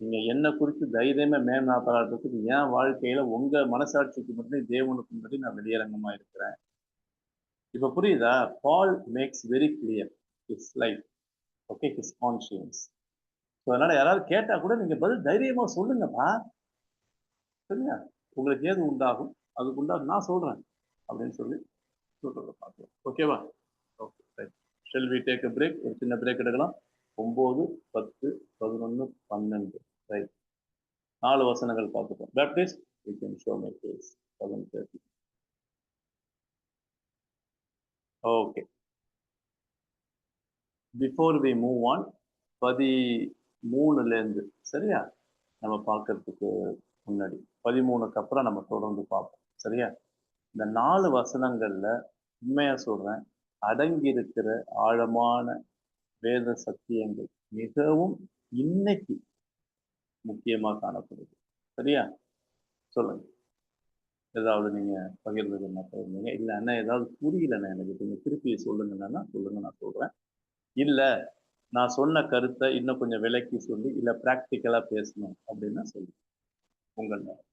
நீங்க என்ன குறித்து தைரியமா மேன்மை பாராட்டுறதுக்கு என் வாழ்க்கையில உங்க மனசாட்சிக்கு மட்டும் தேவனுக்கு முன்னாடி நான் வெளியரங்கமா இருக்கிறேன். இப்ப புரியுதா? Paul makes very clear it's life okay his conscience. So அதனால யாராவது கேட்டா கூட நீங்க பதில் தைரியமா சொல்லுங்கப்பா. சரியா? உங்களுக்கு ஏது உண்டாகும் அதுக்கு உண்டாகும் நான் சொல்றேன் அப்படின்னு சொல்லி சொல்றத பார்க்கலாம். ஓகேவா? Okay right. Shall we take a break? ஒரு சின்ன பிரேக் எடுக்கலாம். 9, 10, 11, 12 ரைட். 4 வசனங்கள் பார்த்துப்போம். Baptist you can show my face 7:30. Okay. Before we move on 13 சரியா நம்ம பார்க்கறதுக்கு முன்னாடி 13க்கு அப்புறம் நம்ம தொடர்ந்து பார்ப்போம். சரியா? இந்த 4 வசனங்கள்ல உண்மையா சொல்றேன், அடங்கி இருக்கிற ஆழமான வேத சத்தியங்கள் மிகவும் இன்னைக்கு முக்கியமா காணப்படுது. சரியா? சொல்லுங்க. ஏதாவது நீங்க பகிர்ந்துக்கணும்னா பகிர்ந்துங்க. இல்ல அண்ணா ஏதாவது புரியலண்ணா எனக்கு கொஞ்சம் திருப்பி சொல்லுங்கன்னா சொல்லுங்க, நான் சொல்றேன். இல்ல நான் சொன்ன கருத்தை இன்னும் கொஞ்சம் விளக்கி சொல்லி இல்ல பிராக்டிக்கலா பேசணும் அப்படின்னா சொல்லுங்க. உங்கள் நேரம்.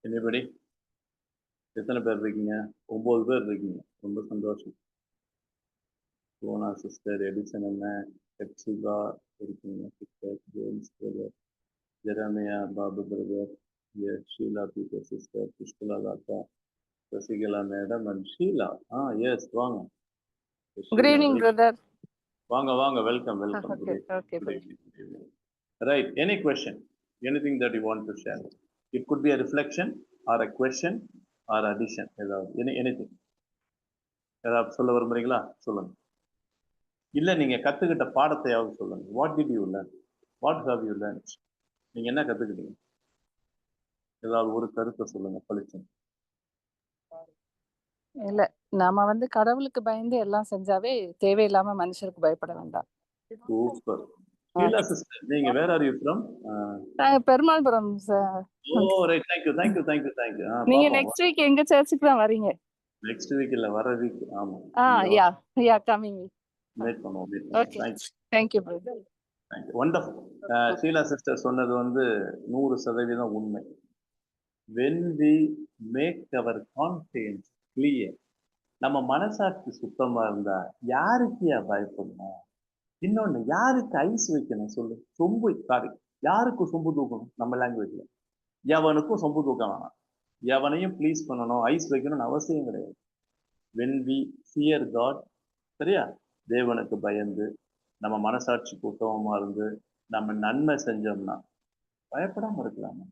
Anybody? எத்தனை பேர் இருக்கீங்க? 9 பேர் இருக்கீங்க. ரொம்ப சந்தோஷம். சோனா சிஸ்டர், எடிசன் அண்ணன், ஹெப்சிபா இருக்கீங்க, sister James brother, Jeremiah Babu brother, Sheela Peter sister, Pushkala தாத்தா, Sasikala madam and Sheela. Yes வாங்க. Good evening, brother. வாங்க வாங்க, welcome welcome. Okay. Right, any question, anything that you want to share? It could be a reflection or a question or addition, ஏதாவது anything. ஏதாவது சொல்ல விரும்புறீங்களா? சொல்லுங்க. இல்ல நீங்க கத்துக்கிட்ட பாடத்தையாவது சொல்லுங்க. What did you learn? What have you learned? நீங்க என்ன கத்துக்கிட்டீங்க? ஏதாவது ஒரு கருத்தை சொல்லுங்க. பளிச்சு. இல்ல நாம கடவுளுக்கு பயந்து எல்லாம் செஞ்சாவே தேவையில்லாம மனுஷருக்கு பயப்பட வேண்டாம். சூப்பர். ஷீலா சிஸ்டர், நீங்க வேர் ஆர் யூ ஃப்ரம்? நாங்க Perumalpuram sir. Right, thank you. நீங்க நெக்ஸ்ட் வீக் எங்க சர்ச்சுக்கு தான் வரீங்க? நெக்ஸ்ட் வீக் இல்ல, வர வீக். ஆமா. Yeah coming week. வெயிட் பண்ணுவோம். Okay. Thank you brother. Thank you. Wonderful. Sheela sister சொன்னது 100% உண்மை. When we make our conscience clear, நம்ம மனசாட்சி சுத்தமா இருந்தா யாருக்கு பயப்படணும்? இன்னொன்னு, யாருக்கு ஐஸ் வைக்கணும் சொல்லு? சொம்பு சாரி, யாருக்கு சொம்பு தூக்கணும்? நம்ம லாங்குவேஜ்ல எவனுக்கும் சொம்பு தூக்க வேணாம். எவனையும் ப்ளீஸ் பண்ணணும், ஐஸ் வைக்கணும்னு அவசியம் கிடையாது. when we fear God, சரியா, தேவனுக்கு பயந்து நம்ம மனசாட்சிக்கு உத்தமமா இருந்து நம்ம நன்மை செஞ்சோம்னா பயப்படாம இருக்கலாமா?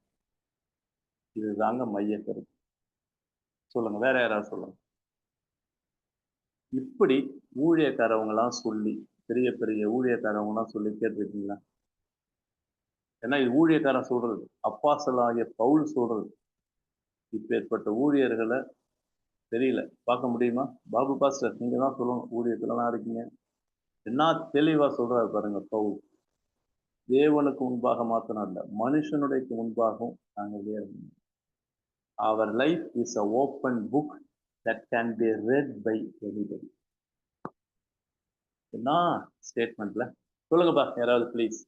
இதுதாங்க மைய கருத்து. சொல்லுங்க, வேற யாராவது சொல்லுங்க. இப்படி ஊழியக்காரவங்களாம் சொல்லி, பெரிய பெரிய ஊழியக்காரவங்களாம் சொல்லி கேட்டிருக்கீங்களா? ஏன்னா இது ஊழியக்காரன் சொல்றது, அப்போஸ்தலனாகிய பவுல் சொல்றது. இப்பேற்பட்ட ஊழியர்களை தெரியல, பார்க்க முடியுமா? பாபு பாஸ்டர் நீங்க தான் சொல்லணும், ஊழியத்துலலாம் இருக்கீங்க. என்ன தெளிவா சொல்றாரு பாருங்க பவுல். தேவனுக்கு முன்பாக மாத்திரம் இல்ல, மனுஷனுடைய முன்பாகவும் நாங்கள் இருக்கணும். Our life is a open book that can be read by anybody. என்ன ஸ்டேட்மெண்ட்ல சொல்லுங்கப்பா யாராவது ப்ளீஸ்.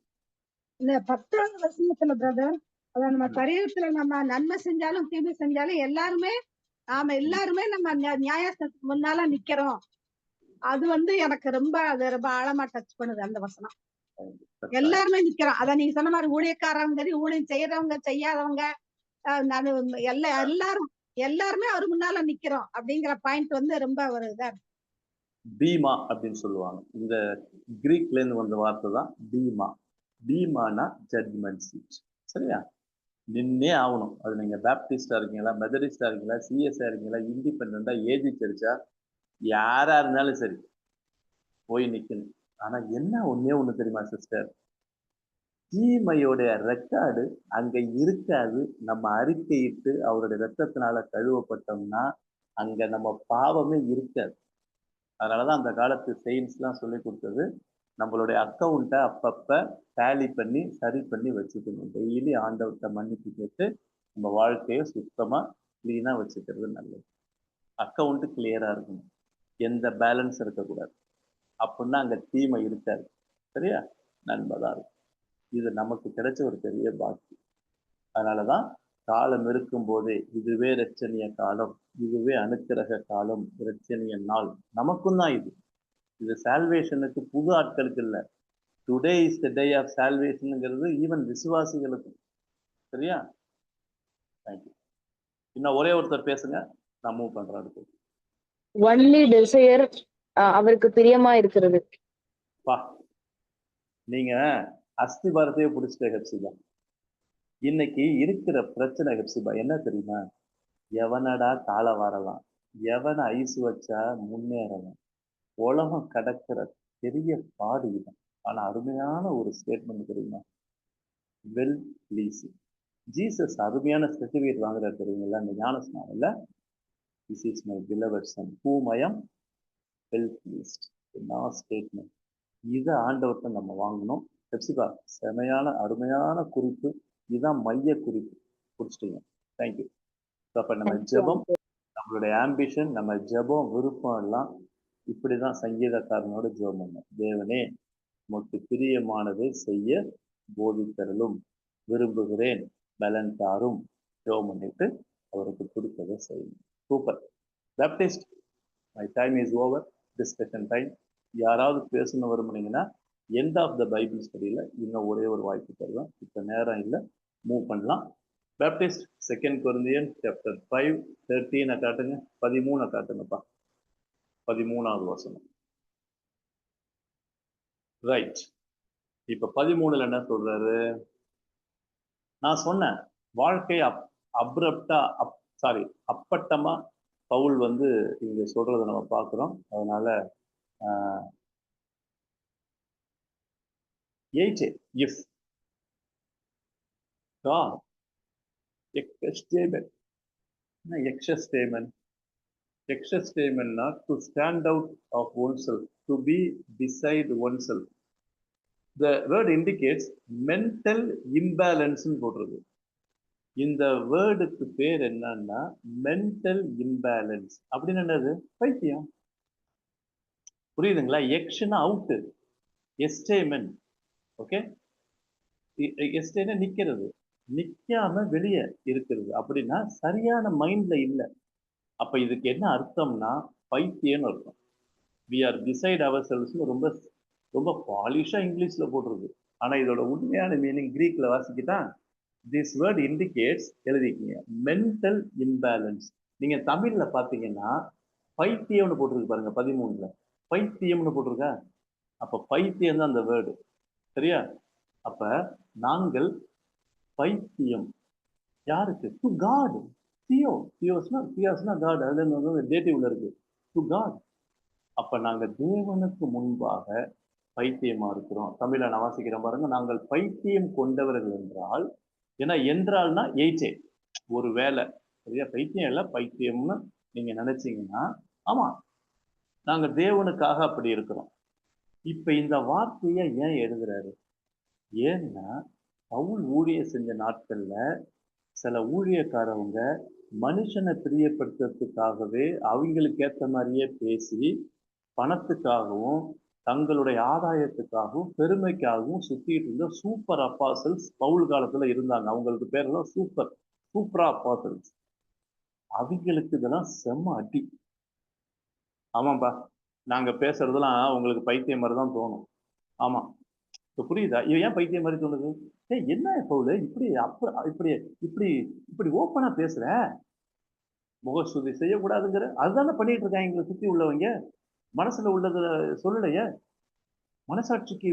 இந்த 10வது வசனத்துல பிரதர், அத நம்ம சரீரத்துல நம்ம நன்மை செஞ்சாலும் தீமை செஞ்சாலும் எல்லாருமே நம்ம நியாயத்துக்கு முன்னால நிக்கிறோம். அது எனக்கு ரொம்ப ஆழமா டச் பண்ணுது அந்த வசனம். எல்லாருமே நிக்கிறோம். அத நீங்க சொன்ன மாதிரி ஊழியக்காரங்க சரி, ஊழியம் செய்யறவங்க செய்யாதவங்க, எல்லாருமே அவர் முன்னால நிக்கிறோம் அப்படிங்கிற பாயிண்ட் ரொம்ப ஒரு இதா இருக்கு. பீமா அப்படின்னு சொல்லுவாங்க. இந்த கிரீக்ல இருந்து வந்த வார்த்தை தான் பீமா. பீமானா judgement seat. சரியா? நின்னே ஆகணும். அது நீங்க பேப்டிஸ்டா இருக்கீங்களா, மெதடிஸ்டா இருக்கீங்களா, சிஎஸ்ஆ இருக்கீங்களா, இண்டிபெண்டா, ஏஜி சர்ச்சா, யாரா இருந்தாலும் சரி போய் நிக்கணும். ஆனா என்ன ஒண்ணு தெரியுமா சிஸ்டர், தீமையோடைய ரெக்கார்டு அங்க இருக்காது. நம்ம அறிக்கையிட்டு அவருடைய ரத்தத்தினால கழுவப்பட்டோம்னா அங்க நம்ம பாவமே இருக்காது. அதனாலதான் அந்த காலத்து செயின்ஸ்லாம் சொல்லி கொடுத்தது, நம்மளுடைய அக்கௌண்ட்டை அப்பப்ப டேலி பண்ணி சரி பண்ணி வச்சுக்கணும். டெய்லி ஆண்டவர்கிட்ட மன்னிப்பு கேட்டு நம்ம வாழ்க்கையை சுத்தமா கிளீனா வச்சுக்கிறது நல்லது. அக்கௌண்ட் கிளியரா இருக்கணும், எந்த பேலன்ஸ் இருக்கக்கூடாது. அப்படின்னா அங்க தீமை இருக்காது. சரியா? நன்மைதான் இருக்கும். இது நமக்கு கிடைச்ச ஒரு பெரிய பாக்கி. அதனாலதான் காலம் இருக்கும் போதே இதுவே இரட்சணிய காலம், இதுவே அனுக்கிரக காலம், இரட்சணிய நாள் நமக்கும் தான். இது சால்வேஷனுக்கு புது ஆட்களுக்கு இல்லை. Today is the day of சால்வேஷனுங்கிறது ஈவன் விசுவாசிகளுக்கு. சரியா? தேங்க்யூ. இன்னும் ஒரே ஒருத்தர் பேசுங்க, நான் மூவ் பண்றேன். ஒன்லி டிசையர் அவருக்கு பிரியமா இருக்கிறது. பா, நீங்க அஸ்திபாரத்தையே பிடிச்சிட்ட ஹெப்சிபா. இன்னைக்கு இருக்கிற பிரச்சனை ஹெப்சிபா என்ன தெரியுமா? எவனடா காலை வாரலாம், எவனை ஐஸ் வச்சா முன்னேறலாம், உலகம் கடக்கிற பெரிய பாடு இதுதான். ஆனா அருமையான ஒரு ஸ்டேட்மெண்ட் தெரியுமா? Well please. ஜீசஸ் அருமையான சர்டிபிகேட் வாங்குறாரு தெரியுங்களா இந்த ஞானஸ்நானம் இல்ல? This is my beloved Sun whom I am well pleased. என்ன ஸ்டேட்மெண்ட்! இதை ஆண்டவர்கிட்ட நம்ம வாங்கணும். ஹெப்சிபா செமையான அருமையான குறிப்பு. இதுதான் மைய குறிப்பு. பிடிச்சிட்டீங்க. தேங்க்யூ. அப்ப நம்ம ஜெபம், நம்மளுடைய ஆம்பிஷன், நம்ம ஜெபம் விருப்பம் எல்லாம் இப்படிதான் சங்கீதக்காரனோட ஜெபம் பண்ணணும். தேவனே உமக்கு பிரியமானதை செய்ய போதித்தரலும், விரும்புகிறேன், பலன் தாரும், ஜெபம் பண்ணிட்டு அவருக்கு பிடித்ததை செய்யணும். Super. Baptist, my time is over. Discussion time. யாராவது பேசணும் விரும்புனீங்கன்னா எண்ட் ஆஃப் த பைபிள் ஸ்டடியில் இன்னும் ஒரே ஒரு வாய்ப்பு தருவேன். இப்போ நேரம் இல்லை, மூவ் பண்ணலாம். பேப்டிஸ்ட் 2 கொரிந்தியன்ஸ் chapter 5:13 காட்டுங்க, 13 காட்டுங்கப்பா. 13வது வசனம். ரைட். இப்ப 13ல என்ன சொல்றாரு? நான் சொன்னேன் வாழ்க்கை அப்பட்டமா பவுல் வந்து இங்க சொல்றதை நம்ம பார்க்கிறோம். அதனால if God to stand out of oneself, to be beside oneself. The word indicates mental imbalance போடுறது. இந்த வேர்டுக்கு பேர் என்னன்னா மென்டல் இம்பேலன்ஸ். அப்படின்னு என்னது? பைத்தியம். புரியுதுங்களா? எக்ஷனா அவுட், எஸ்டேமென். ஓகே, எஸ்டேனா நிக்கிறது, நிக்காம வெளியே இருக்கிறது. அப்படின்னா சரியான மைண்ட்ல இல்லை. அப்ப இதுக்கு என்ன அர்த்தம்னா பைத்தியம்னு அர்த்தம். we are beside ourselves ரொம்ப ரொம்ப பாலிஷா இங்கிலீஷ்ல போட்டிருக்கு. ஆனா இதோட உண்மையான மீனிங் கிரீக்ல வாசிக்கிட்டா this word indicates, எழுதிக்கீங்க, மென்டல் இம்பேலன்ஸ். நீங்க தமிழ்ல பாத்தீங்கன்னா பைத்தியம்னு போட்டிருக்கு பாருங்க. 13ல பைத்தியம்னு போட்டிருக்கா. அப்ப பைத்தியம் தான் அந்த வேர்டு. சரியா? அப்ப நாங்கள் பைத்தியம் யாருக்கு? To God. தியோஸ்னா காட். அதுல டேட்டிவ்ல இருக்கு, டு காட். அப்ப நாங்க தேவனுக்கு முன்பாக பைத்தியமா இருக்கிறோம். தமிழை நான் வாசிக்கிறேன் பாருங்க. நாங்கள் பைத்தியம் கொண்டவர்கள் என்றால், ஏன்னா என்றால்னா ஒரு வேலை. சரியா? பைத்தியம் இல்ல, பைத்தியம்னு நீங்க நினைச்சீங்கன்னா ஆமா, நாங்க தேவனுக்காக அப்படி இருக்கிறோம். இப்ப இந்த வார்த்தையை ஏன் எழுதுறாரு? ஏன்னா பவுல் ஊழியம் செஞ்ச நாட்கள்ல சில ஊழியக்காரவங்க மனுஷனை பிரியப்படுத்துறதுக்காகவே அவங்களுக்கு ஏற்ற மாதிரியே பேசி பணத்துக்காகவும் தங்களுடைய ஆதாயத்துக்காகவும் பெருமைக்காகவும் சுத்திட்டு இருந்த சூப்பர் அப்பாசல்ஸ் பவுல் காலத்துல இருந்தாங்க. அவங்களுக்கு பேரெல்லாம் சூப்பரா அப்பாசல்ஸ். அவங்களுக்கு இதெல்லாம் செம்ம அடி. ஆமாப்பா, நாங்க பேசுறதெல்லாம் உங்களுக்கு பைத்தியம் மாதிரி தான் தோணும். ஆமா, இப்ப புரியுதா? இது ஏன் பைத்தியம் மாதிரி தோணுது? என்ன பவுல் இப்படி இப்படி இப்படி இப்படி ஓப்பனா பேசுற, முகஸ்துதி செய்யக்கூடாதுங்கிற, அதுதானே பண்ணிட்டு இருக்காங்க எங்களை சுத்தி உள்ளவங்க. மனசுல உள்ளது சொல்லலையே, மனசாட்சிக்கு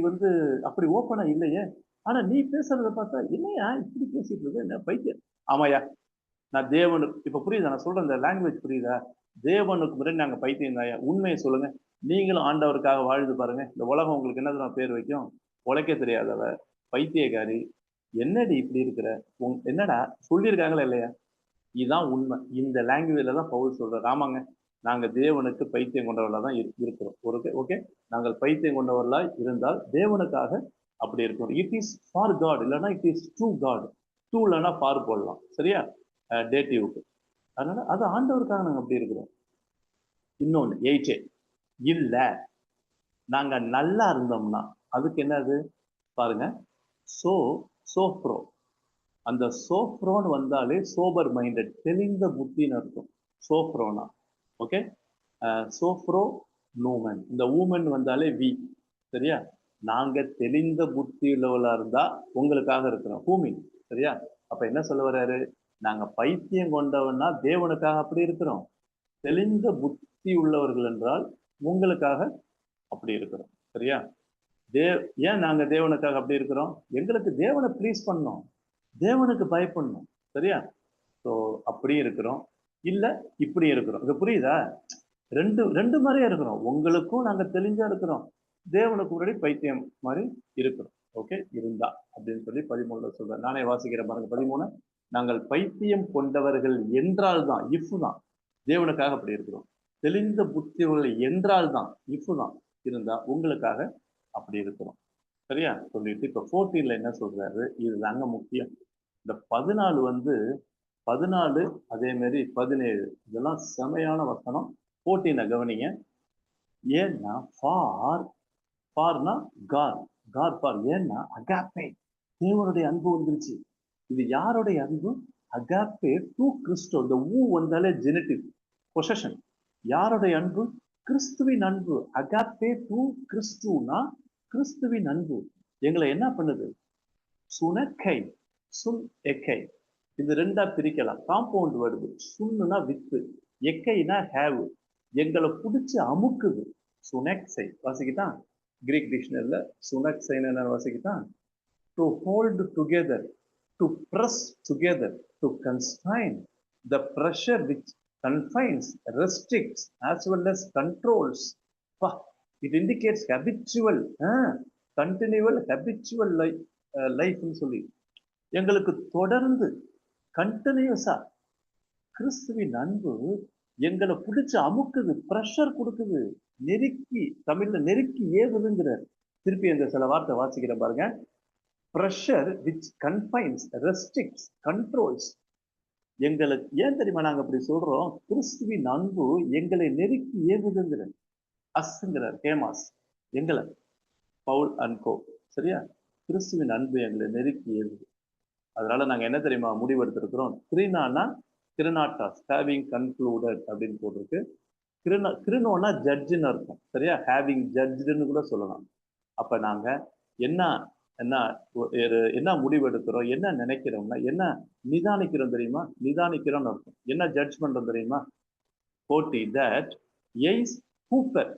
அப்படி ஓப்பனா இல்லையே. ஆனா நீ பேசுறத பார்த்தா என்னையா இப்படி பேசிட்டு இருக்க, என்ன பைத்தியம்? ஆமாயா, நான் தேவனுக்கு, இப்ப புரியுதா நான் சொல்றேன், இந்த லாங்குவேஜ் புரியுதா? தேவனுக்கு முன்னாடி நாங்க பைத்தியம் தாயா. உண்மையை சொல்லுங்க. நீங்களும் ஆண்டவருக்காக வாழ்ந்து பாருங்க. இந்த உலகம் உங்களுக்கு என்னதான் பேர் வைக்கும்? உழைக்க தெரியாதவ, பைத்தியக்காரி, என்னடி இப்படி இருக்கிற, என்னடா சொல்லியிருக்காங்களா இல்லையா? இதுதான் உண்மை. இந்த லாங்குவேஜ்ல தான் பவுல் சொல்றாரு. ஆமாங்க, நாங்க தேவனுக்கு பைத்தியம் கொண்டவர்களா தான் இருக்கிறோம். ஓகே, நாங்கள் பைத்தியம் கொண்டவர்களா இருந்தால் தேவனுக்காக அப்படி இருக்கிறோம். இட் இஸ் ஃபார் காட், இல்லைன்னா it is to God. To இல்லைன்னா ஃபார் போடலாம். சரியா? டேட்டிவ்க்கு. அதனால அது ஆண்டவருக்காக நாங்க அப்படி இருக்கிறோம். இன்னொன்னு இல்ல, நாங்க நல்லா இருந்தோம்னா அதுக்கு என்னது பாருங்க, சோப்ரோ. அந்த சோப்ரோன்னு வந்தாலே சோபர் மைண்டட், தெளிந்த புத்தின்னு இருக்கும். சோப்ரோனா ஓகே. சோப்ரோ நூமன், இந்த ஊமன் வந்தாலே வி. சரியா? நாங்க தெளிந்த புத்தி உள்ளவளா இருந்தா உங்களுக்காக இருக்கிறோம். ஹூமின். சரியா? அப்ப என்ன சொல்ல வர்றாரு? நாங்க பைத்தியம் கொண்டவன்னா தேவனுக்காக அப்படி இருக்கிறோம், தெளிந்த புத்தி உள்ளவர்கள் என்றால் உங்களுக்காக அப்படி இருக்கிறோம். சரியா? ஏன் நாங்க தேவனுக்காக அப்படி இருக்கிறோம்? எங்களுக்கு தேவனை ப்ளீஸ் பண்ணோம், தேவனுக்கு பயப்படணும். சரியா? ஸோ அப்படி இருக்கிறோம், இல்ல இப்படி இருக்கிறோம். இது புரியுதா? ரெண்டு மாதிரியா இருக்கிறோம். உங்களுக்கும் நாங்க தெளிஞ்சா இருக்கிறோம், தேவனுக்கு முன்னாடி பைத்தியம் மாதிரி இருக்கிறோம். ஓகே, இருந்தா அப்படின்னு சொல்லி 13 சொல்றேன். நானே வாசிக்கிறேன் பாருங்க. 13, நாங்கள் பைத்தியம் கொண்டவர்கள் என்றால் தான், இஃப் தான், தேவனுக்காக அப்படி இருக்கிறோம். தெளிந்த புத்திகள் என்றால் தான், இஃப் தான் இருந்தா உங்களுக்காக அப்படி இருக்கிறோம். சரியா? சொல்லிட்டு இப்ப 14ல என்ன சொல்றாரு, இதுதாங்க முக்கியம். இந்த 14 14 அதே மாதிரி 17 இதெல்லாம் செமையான வசனம். 14 கவனிங்க. ஏன்னா ஃபார்னா காட் ஃபார். ஏன்னா அகாப்பே, தேவனுடைய அன்பு வந்துருச்சு. இது யாருடைய அன்பு? Agape to Crasto. இந்த வந்தாலே ஜெனட்டிவ் பொசஷன். யாருடைய அன்பு? கிறிஸ்துவின் அன்பு. அகாப்பே டு கிறிஸ்துனா கிறிஸ்துவின் அன்பு எங்களை என்ன பண்ணுது? சுனக்கை, சுன் எக்கை. இது ரெண்டா பிரிக்கலாம். காம்பவுண்ட் வருது. சுன்னுனா வித்து, எக்கைனா ஹேவ். எங்களை பிடிச்சி அமுக்குது. சுனக்சை வாசிக்கிட்டான் கிரீக் டிக்ஷனரியில. சுனக்சைன்னு என்ன வாசிக்கிட்டான்? To hold together, to press together, to constrain. The pressure which confines, restricts, as well as controls. It indicates habitual, continual habitual life ன்னு சொல்லி எங்களுக்கு தொடர்ந்து கண்டினியூஸா கிறிஸ்துவின் அன்பு எங்களை பிடிச்சு அமுக்குது, ப்ரெஷர் கொடுக்குது, நெருக்கி, தமிழ்ல நெருக்கி ஏவுதுங்கிறார். திருப்பி அந்த சில வார்த்தை வாசிக்கிறேன் பாருங்க. Pressure which confines, restricts, controls. எங்களுக்கு ஏன் தெரியுமா நாங்க அப்படி சொல்றோம்? கிறிஸ்துவின் அன்பு எங்களை நெருக்கி ஏவுதுங்கிற அஸ்ங்கிறார் கேமாஸ். எங்களை பவுல் அண்ட் கோ. சரியா? கிறிஸ்துவின் அன்பு எங்களை நெருக்கி ஏவுது. அதனால நாங்க என்ன தெரியுமா முடிவெடுத்திருக்கிறோம்? கிரினானா கிரினாட்டாஸ், ஹேவிங் கன்க்ளூடட் அப்படின்னு போட்டிருக்கு. கிரினோனா ஜட்ஜுன்னு அர்த்தம். சரியா? ஹேவிங் ஜட்ஜுன்னு கூட சொல்லலாம். அப்ப நாங்க என்ன முடிவெடுக்கிறோம், என்ன நினைக்கிறோம்னா, என்ன நிதானிக்கிறோம் தெரியுமா? நிதானிக்கிறோம்னு அர்த்தம். என்ன ஜட்ஜ் பண்றோம் தெரியுமா? 40 that எய்ஸ் ஹூப்பர்,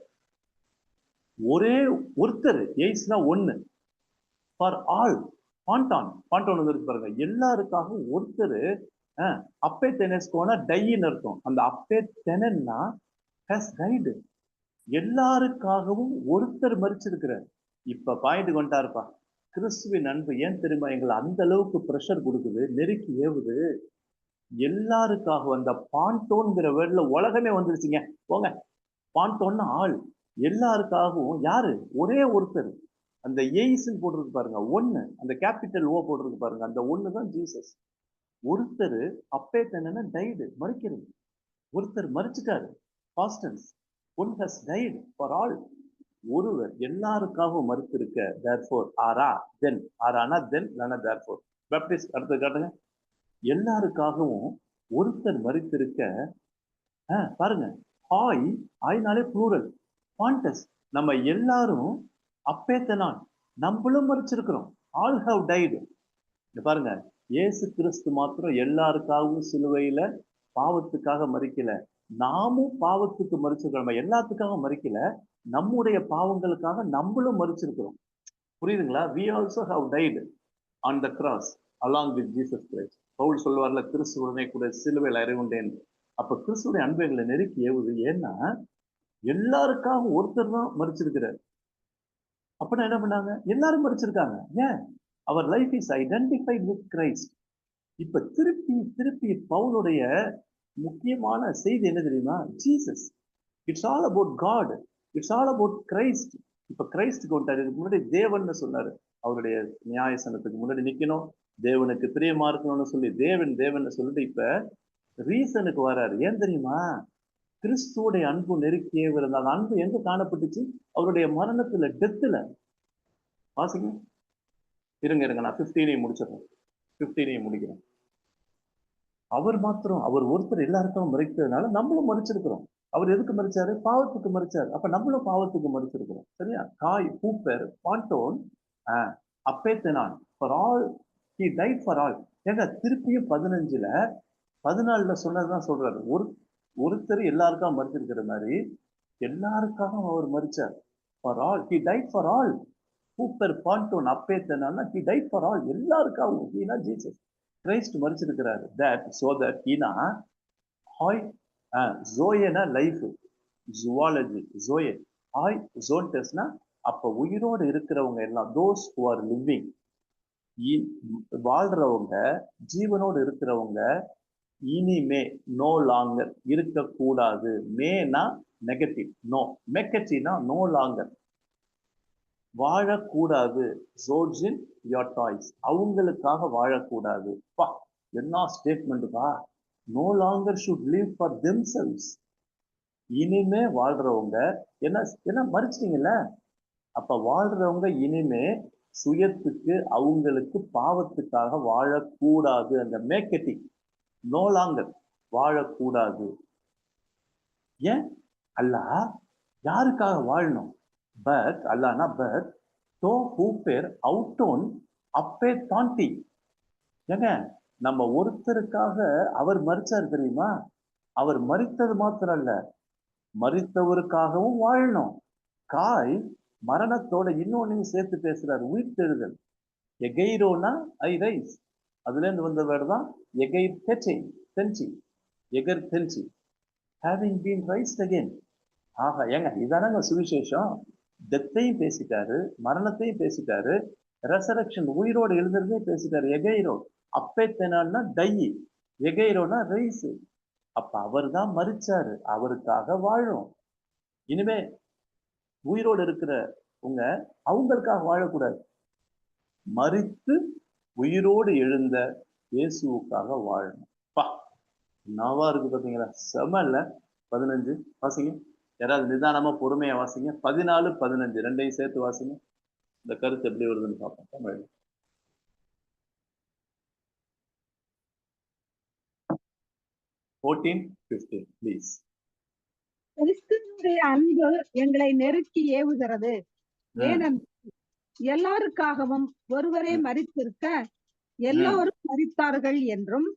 ஒரே ஒருத்தர், எய்ஸ்னா ஒன்னு, ஃபார் ஆல், பாண்டான் இருக்கு பாருங்க, எல்லாருக்காகவும் ஒருத்தர். அப்பே தெனஸ்கோனா டைன்னு அர்த்தம். அந்த அப்பே தெனன்னா ஹஸ் டைடு. எல்லாருக்காகவும் ஒருத்தர் மரிச்சிருக்கிறார். இப்ப பாயிண்ட் கொண்டாருப்பா. கிறிஸ்துவின் அன்பு ஏன் தெரியுமா எங்களை அந்த அளவுக்கு ப்ரெஷர் கொடுக்குது, நெருக்கி ஏவுது? எல்லாருக்காக அந்த பாண்டோன்கிற வேர்ட்ல உலகமே வந்துருச்சுங்க. போங்க, பாண்டோன்னா ஆள். எல்லாருக்காகவும் யாரு? ஒரே ஒருத்தர். அந்த எய்ஸ்ன்னு போட்டிருக்கு பாருங்க, ஒன்னு, அந்த கேபிட்டல் ஓ போட்டிருக்கு பாருங்க, அந்த ஒண்ணுதான் ஜீசஸ். ஒருத்தர் அப்பே தன்னா டைடு, மறிக்கிறது. ஒருத்தர் மறிச்சுட்டாரு, பாஸ்டன்ஸ். One has died for all. ஒருவர் எல்லாருக்காகவும் மறுத்திருக்க, therefore ஆரா தென், ஆரானா தென் இல்லைன்னா therefore. பேப்டிஸ்ட் அடுத்து காட்டுங்க. எல்லாருக்காகவும் ஒருத்தர் மறுத்திருக்க. பாருங்க, ஆய்னாலே ப்ளூரல், பாண்டஸ். நம்ம எல்லாரும் அப்பேத்தனான், நம்மளும் மறிச்சிருக்கிறோம். All have Tide. பாருங்க, இயேசு கிறிஸ்து மாத்திரம் எல்லாருக்காகவும் சிலுவையில பாவத்துக்காக மறிக்கல, நாமும் பாவத்துக்கு மறிச்சிருக்கிறோம். எல்லாத்துக்காக மறிக்கல, நம்முடைய பாவங்களுக்காக நம்மளும் மறிச்சிருக்கிறோம். புரியுதுங்களா? we also have died on the cross along with Jesus Christ. Pavul சொல்லுவார்ல, கிறிஸ்துவுடனே கூட சிலுவையில் அறிவுண்டேன். அப்ப கிறிஸ்துடைய அன்பு எங்களை நெருக்கி ஏவுது. ஏன்னா எல்லாருக்காக ஒருத்தர் தான் மறிச்சிருக்கிறார். அப்படின்னா என்ன பண்ணாங்க? எல்லாரும் மறிச்சிருக்காங்க. ஏன்? அவர் life is identified with Christ. இப்ப திருப்பி பவுலுடைய முக்கியமான செய்தி என்ன தெரியுமா? Jesus. It's all about God, it's all about Christ. இப்ப கிரைஸ்டுக்கு வந்துட்டாரு. இதுக்கு முன்னாடி தேவன் சொன்னாரு, அவருடைய நியாயசனத்துக்கு முன்னாடி நிக்கணும், தேவனுக்கு பிரியமா இருக்கணும்னு சொல்லி தேவன் சொல்லிட்டு இப்ப ரீசனுக்கு வராரு. ஏன் தெரியுமா? கிறிஸ்துவோடைய அன்பு நெருக்கியே இருந்தா. அந்த அன்பு எங்க காணப்பட்டுச்சு? அவருடைய மரணத்துல, டெத்துல. வாசிங்க, இருங்க நான் 15 முடிச்சிடறேன். 15 முடிக்கிறேன். அவர் ஒருத்தர் எல்லாருக்கும் மறிக்கிறதுனால நம்மளும் மறிச்சிருக்கிறோம். அவர் எதுக்கு மறிச்சாரு? பாவத்துக்கு மறிச்சாரு. அப்ப நம்மளும் பாவத்துக்கு மறிச்சிருக்கிறோம். சரியா? காய், பூப்பர், பாண்டோன், அப்பேத்தனான், for all he died for all. ஏங்க திருப்பியும் 14ல சொன்னதுதான் சொல்றாரு. ஒருத்தர் எல்லாருக்காக மறிச்சிருக்கிற மாதிரி எல்லாருக்காகவும் அவர் மறிச்சார். For all he died for all. ஹூப்பர் பாண்டோன் அப்பேத்தனா he died for all, எல்லாருக்காகவும். ஹீனா ஜீசஸ் கிரைஸ்ட் மரிச்சிருக்கிறாரு. that so that ஹீனா ஹாய் ஜோயனா லைஃப், ஜுவாலஜி ஜோயே, ஹாய் ஜோன்டஸ்னா அப்ப உயிரோடு இருக்கிறவங்க எல்லாம், those who are living, வாழ்றவங்க, ஜீவனோடு இருக்கிறவங்க இனிமே நோ லாங்கர் இருக்கக்கூடாது. மேனா நெகட்டிவ், நோ. மெக்கச்சினா நோ லாங்கர் வாழக்கூடாது. ஜோர்ஜின் யோர் டாய்ஸ் அவங்களுக்காக வாழக்கூடாது. பா என்ன ஸ்டேட்மெண்ட்டுப்பா. No longer should live for themselves. இனிமே வாழ்றவங்க என்ன மறிச்சிட்டீங்கல்ல, அப்ப வாழ்றவங்க இனிமே சுயத்துக்கு அவங்களுக்கு பாவத்துக்காக வாழக்கூடாது. அந்த மேக்கெட்டிங் நோ லாங்கர் வாழக்கூடாது. ஏன்? அல்லாஹ் யாருக்காக வாழணும்? பட் அல்லாஹ்னா பட் தோ ஹூப்பேர் அவுட்டோன் அப்பே தாண்டி. ஏங்க நம்ம ஒருத்தருக்காக அவர் மரிச்சார் தெரியுமா? அவர் மரித்தது மாத்திரம் அல்ல, மரித்தவருக்காகவும் வாழணும். காய் மரணத்தோட இன்னொன்னையும் சேர்த்து பேசுறாரு, உயிர்த்தெழுதல். எகைரோனா ஐ ரைஸ், அதுல இருந்து வந்த வேர்டு தான் எகைர் தென்சி, எகர் தென்சி, ஹேவிங் பீன் ரைஸ்ட் அகெயின். ஆஹா ஏங்க இதானங்க சுவிசேஷம். டெத்தையும் பேசிட்டாரு, மரணத்தையும் பேசிட்டாரு, ரெசரக்ஷன் உயிரோடு எழுதுறதையும் பேசிட்டாரு. எகைரோ அப்பேத்தனா டை, எகைரோனா ரைஸ். அப்ப அவர் தான் மரிச்சாரு, அவருக்காக வாழும். இனிமே உயிரோடு இருக்கிற உங்க அவங்களுக்காக வாழக்கூடாது, மரித்து உயிரோடு எழுந்த இயேசுவுக்காக வாழணும். பா நவா இருக்கு பாத்தீங்களா, செம இல்ல? 15 வாசிங்க யாராவது, நிதானமா பொறுமையா வாசிங்க. 14, 15 ரெண்டையும் சேர்த்து வாசிங்க. இந்த கருத்து எப்படி வருதுன்னு பார்ப்போம். தமிழ் 14, 15 ப்ளீஸ். கிறிஸ்துவினுடைய அன்பு எங்களை நெருக்கி ஏவுகிறது. ஏனென்றால் எல்லாருக்காகவும் ஒருவரே மரித்திருக்க எல்லோரும் மரித்தார்கள் என்றும்,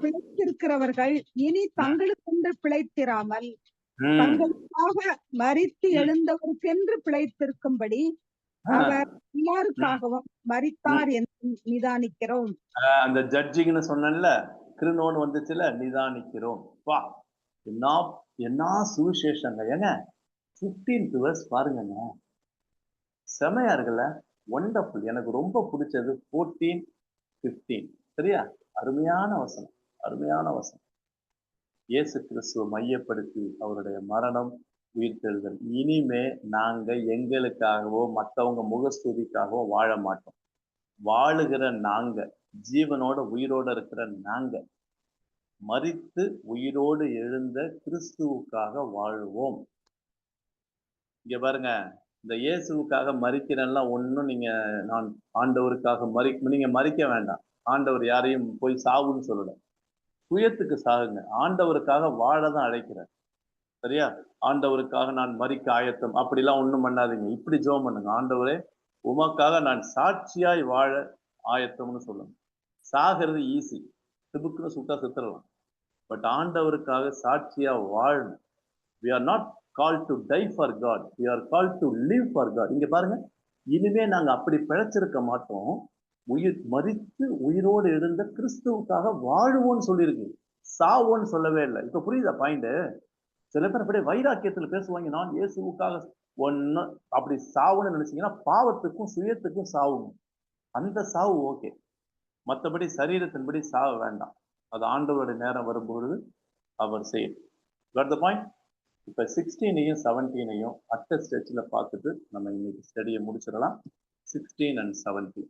பிழைத்திருக்கிறவர்கள் இனி தங்களுக்கென்று பிழைத்திராமல் தங்களுக்காக மரித்து எழுந்தவருக்கென்று பிழைத்திருக்கும்படி அவர் எல்லாருக்காகவும் மரித்தார் என்று நிதானிக்கிறோம். அந்த ஜட்ஜிங்னு சொன்னேன்ல, கிருனோன்னு வந்துச்சுல, நிதானிக்கிறோம். வா என்ன சுவிசேஷங்க. ஏங்க 15th verse பாருங்கங்க, செமையா இருக்குல்ல, ஒண்டர்ஃபுல். எனக்கு ரொம்ப பிடிச்சது 14, 15. சரியா? அருமையான வசனம், அருமையான வசனம். இயேசு கிறிஸ்துவ மையப்படுத்தி அவருடைய மரணம், உயிர்த்தெழுதல். இனிமே நாங்க எங்களுக்காகவோ மற்றவங்க முகஸ்துதிக்காகவோ வாழ மாட்டோம். வாழுகிற நாங்க, ஜீவனோட உயிரோட இருக்கிற நாங்க, மரித்து உயிரோடு எழுந்த கிறிஸ்துவுக்காக வாழுவோம். இங்க பாருங்க, இந்த இயேசுவுக்காக மரிக்கிறேன்லாம் ஒன்றும் நீங்க நான் ஆண்டவருக்காக நீங்க மரிக்க வேண்டாம். ஆண்டவர் யாரையும் போய் சாவுன்னு சொல்லல, சுயத்துக்கு சாகுங்க. ஆண்டவருக்காக வாழதான் அழைக்கிறார். சரியா? ஆண்டவருக்காக நான் மரிக்க ஆயத்தம் அப்படிலாம் ஒண்ணும் பண்ணாதீங்க. இப்படி ஜெபம் பண்ணுங்க, ஆண்டவரே உமக்காக நான் சாட்சியாய் வாழ ஆயத்தம்னு சொல்லுங்க. சாகிறது ஈஸி, திபுக்குன்னு சுட்டா செத்துடலாம். பட் ஆண்டவருக்காக சாட்சியா வாழணும். we are not called to die for God, we are called to live for God. இங்க பாருங்க, இனிமே நாங்க அப்படி பிழைச்சிருக்க மாட்டோம், மரித்து உயிரோடு எழுந்த கிறிஸ்துவுக்காக வாழுவோன்னு சொல்லியிருக்கு, சாவோன்னு சொல்லவே இல்லை. இப்ப புரியுதா பாயிண்ட்? சில பேர் அப்படியே வைராக்கியத்துல பேசுவாங்க, நான் இயேசுவுக்காக ஒன்னு அப்படி சாவுன்னு நினைச்சீங்கன்னா பாவத்துக்கும் சுயத்துக்கும் சாவும். அந்த சாவு ஓகே, மற்றபடி சரீரத்தின்படி சாவ வேண்டாம். அது ஆண்டவருடைய நேரம் வரும்பொழுது அவர் செய்யும். got the point? இப்ப 16ஐயும் 17ஐயும் அட்ட ஸ்டெச்சில் பார்த்துட்டு நம்ம இன்னைக்கு ஸ்டடியை முடிச்சிடலாம். 16 and 17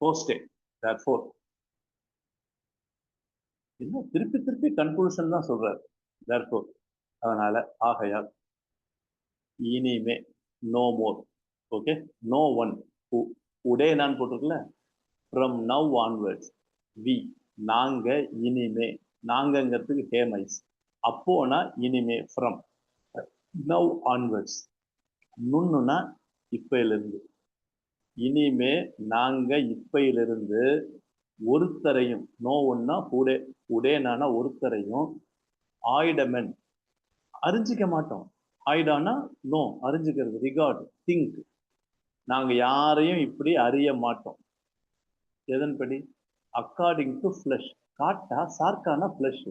போஸ்டே. therefore இன்னும் திருப்பி திருப்பி கன்க்ளூஷன் தான் சொல்றாரு. therefore அதனால ஆகையால் இனிமே no more, okay, no one உடே நான் போட்டிருக்கல, ஃப்ரம் நவ் ஆன்வர்ட்ஸ் வி, நாங்க இனிமே, நாங்கங்கிறதுக்கு ஹேமைஸ், அப்போனா இனிமே, ஃப்ரம் நவ் ஆன்வர்ட்ஸ், நுண்ணுனா இப்பையிலிருந்து, இனிமே நாங்க இப்பையிலிருந்து ஒருத்தரையும், நோ ஒன்னா உடே, உடேனானா ஒருத்தரையும், ஆயிடமென் அறிஞ்சிக்க மாட்டோம். ஆயிடானா நோ, அறிஞ்சிக்கிறது, ரிகார்டு, திங்க், நாங்க யாரையும் இப்படி அறிய மாட்டோம். எதன்படி? According to flesh. காட்டா சார்க்கான ஃபிளஷ்,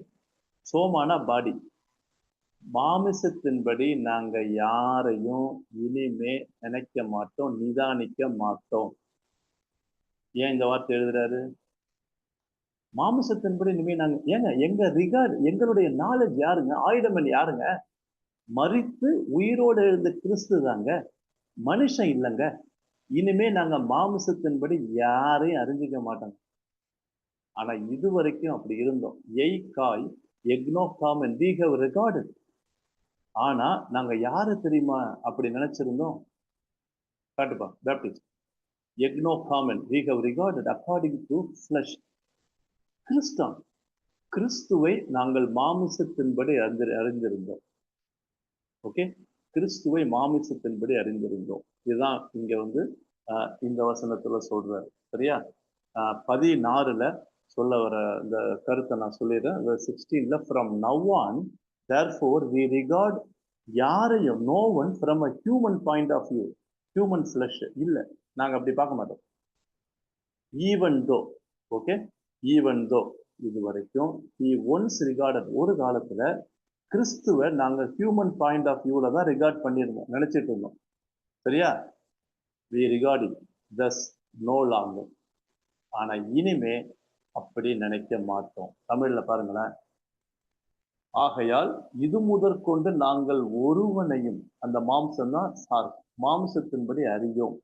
சோமானா பாடி. மாமிசத்தின்படி நாங்க யாரையும் இனிமே நினைக்க மாட்டோம், நிதானிக்க மாட்டோம். ஏன் இந்த வார்த்தை எழுதுறாரு? மாமிசத்தின்படி இனிமே நாங்க எங்க ரிகார்டு, எங்களுடைய நாலேஜ் யாருங்க? ஆயுதமன் யாருங்க? மரித்து உயிரோடு எழுந்த கிறிஸ்து தாங்க, மனுஷன் இல்லைங்க. இனிமே நாங்க மாமிசத்தின்படி யாரையும் அறிஞ்சிக்க மாட்டோங்க. ஆனா இது வரைக்கும் அப்படி இருந்தோம். எய்காய் எக்னோ காமன் we have regarded. ஆனா நாங்க யாரு தெரியுமா அப்படி நினைச்சிருந்தோம்? காட்டுப்பா பேப்டிஸ்ட். எக்னோ காமன் we have regarded according to flesh. கிறிஸ்தான், கிறிஸ்துவை நாங்கள் மாமிசத்தின்படி அறிந்திருந்தோம். ஓகே, கிறிஸ்துவை மாமிசத்தின்படி அறிந்திருந்தோம். இதுதான் இங்க இந்த வசனத்துல சொல்றாரு. சரியா? 16ல சொல்ல வர இந்த கருத்தை நான் சொல்லிடுறேன். 16ல from now on therefore we regard யாரையும் no one from a human point of view, human flesh இல்ல, நாங்க அப்படி பார்க்க மாட்டோம். even though, okay, even though இது வரைக்கும் he once regarded, ஒரு காலத்துல கிறிஸ்துவை நாங்க ஹியூமன் பாயிண்ட் ஆஃப் வியூல தான் ரிகார்ட் பண்ணியிருந்தோம், நினைச்சிட்டு இருந்தோம். சரியா? we regarding thus no longer. ஆனா இனிமே அப்படி நினைக்க மாட்டோம். தமிழ்ல பாருங்களேன். ஆகையால் இது முதற்கொண்டு நாங்கள் ஒருவனையும், அந்த மாம்சம் தான் சார், மாம்சத்தின்படி அறியோம்.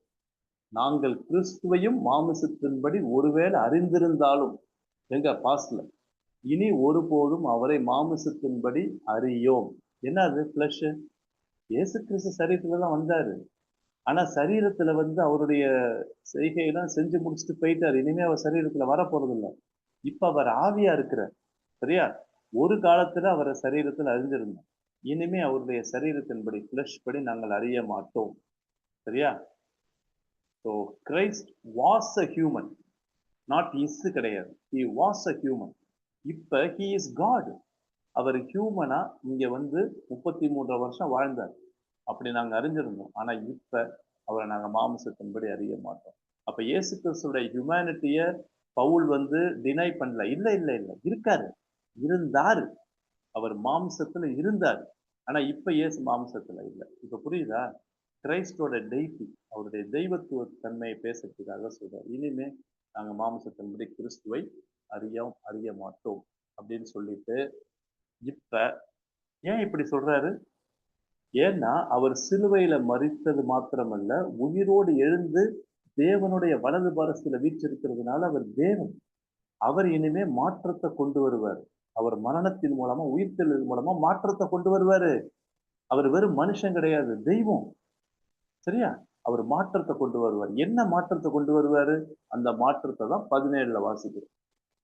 நாங்கள் கிறிஸ்துவையும் மாம்சத்தின்படி ஒருவேளை அறிந்திருந்தாலும், எங்க பாஸ்ட்ல, இனி ஒருபோதும் அவரை மாம்சத்தின்படி அறியோம். என்னது பிளஷ்? இயேசு கிறிஸ்து சரீரத்துல தான் வந்தாரு. ஆனா சரீரத்துல அவருடைய செய்கையெல்லாம் செஞ்சு முடிச்சுட்டு போயிட்டாரு. இனிமே அவர் சரீரத்துல வர போறது இல்லை. இப்ப அவர் ஆவியா இருக்கிறார். சரியா? ஒரு காலத்துல அவரை சரீரத்தில் அறிஞ்சிருந்தோம். இனிமே அவருடைய சரீரத்தின்படி பிளஷ் படி நாங்கள் அறிய மாட்டோம். சரியா? So Christ was a human, not is கிடையாது. He was a human. இப்ப ஹி இஸ் காட். அவர் ஹியூமனா இங்க 33 வருஷம் வாழ்ந்தார். அப்படி நாங்க அறிஞ்சிருந்தோம். ஆனா இப்ப அவரை நாங்க மாம்சத்தின்படி அறிய மாட்டோம். அப்ப இயேசு கிறிஸ்துடைய ஹியூமனிட்டிய பவுல் டினை பண்ணல. இல்ல இல்ல இல்ல, இருக்காரு, இருந்தாரு. அவர் மாம்சத்துல இருந்தார். ஆனா இப்ப இயேசு மாம்சத்துல இல்லை. இப்ப புரியுதா? கிரைஸ்டோட டெய்டி, அவருடைய தெய்வத்துவ தன்மையை பேசுறதுக்காக சொல்றாரு. இனிமே நாங்க மாம்சத்தின்படி கிறிஸ்துவை அறிய மாட்டோம் அப்படின்னு சொல்லிட்டு, இப்ப ஏன் இப்படி சொல்றாரு? ஏன்னா அவர் சிலுவையில மரித்தது மாத்திரமல்ல, உயிரோடு எழுந்து தேவனுடைய வலது பாரசத்துல வீற்றிருக்கிறதுனால அவர் தேவன். அவர் இனிமே மாற்றத்தை கொண்டு வருவார். அவர் மரணத்தின் மூலமா, உயிர்த்தெழுதல் மூலமா மாற்றத்தை கொண்டு வருவாரு. அவர் வெறும் மனுஷன் கிடையாது, தெய்வம். சரியா? அவர் மாற்றத்தை கொண்டு வருவார். என்ன மாற்றத்தை கொண்டு வருவாரு? அந்த மாற்றத்தை தான் 17ல வாசிக்கிறோம்.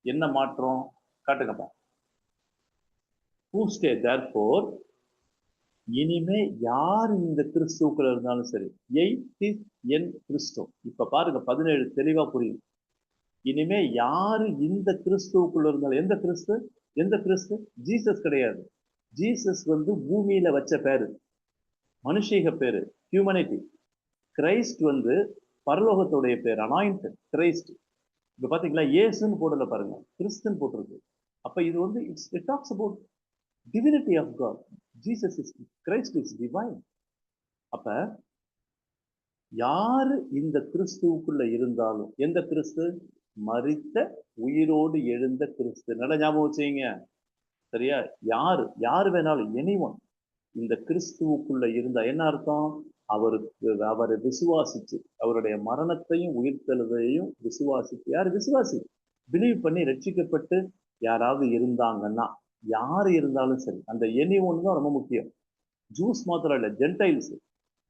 என்ன மாற்றம்? காட்டுங்கப்பா. Who stay therefore, இனிமே யார் இந்த கிறிஸ்துவுக்குள்ள இருந்தாலும் சரி, என் கிறிஸ்து. இப்ப பாருங்க 17 தெளிவா புரியும். இனிமே யாரு இந்த கிறிஸ்துவுக்குள்ள இருந்தாலும், எந்த கிறிஸ்து? எந்த கிறிஸ்து? ஜீசஸ் கிடையாது. ஜீசஸ் பூமியில வச்ச பேரு, மனுஷீக பேரு, ஹியூமனிட்டி. கிரைஸ்ட் பரலோகத்துடைய பேர், அனாயிண்டட் கிரைஸ்ட். இப்ப பாத்தீங்களா, இயேசுன்னு போடல பாருங்க, கிறிஸ்துன்னு போட்டிருக்கு. அப்ப இது it talks about divinity of God. Jesus is, Christ is divine. அப்ப யாரு இந்த கிறிஸ்துவுக்குள்ள இருந்தாலும், எந்த கிறிஸ்து? மரித்த உயிரோடு எழுந்த கிறிஸ்து. நல்ல ஞாபகம் வச்சுங்க. சரியா? யாரு வேணாலும், எனிவன் இந்த கிறிஸ்துவுக்குள்ள இருந்தா என்ன அர்த்தம்? அவரை விசுவாசிச்சு, அவருடைய மரணத்தையும் உயிர்த்தெழுதையும் விசுவாசிச்சு, யாரு விசுவாசி பிலீவ் பண்ணி ரட்சிக்கப்பட்டு யாராவது இருந்தாங்கன்னா, யாரு இருந்தாலும் சரி, அந்த எனிவன் தான் ரொம்ப முக்கியம். ஜூஸ் மாத்திரம் இல்ல, ஜென்டைல்ஸ்,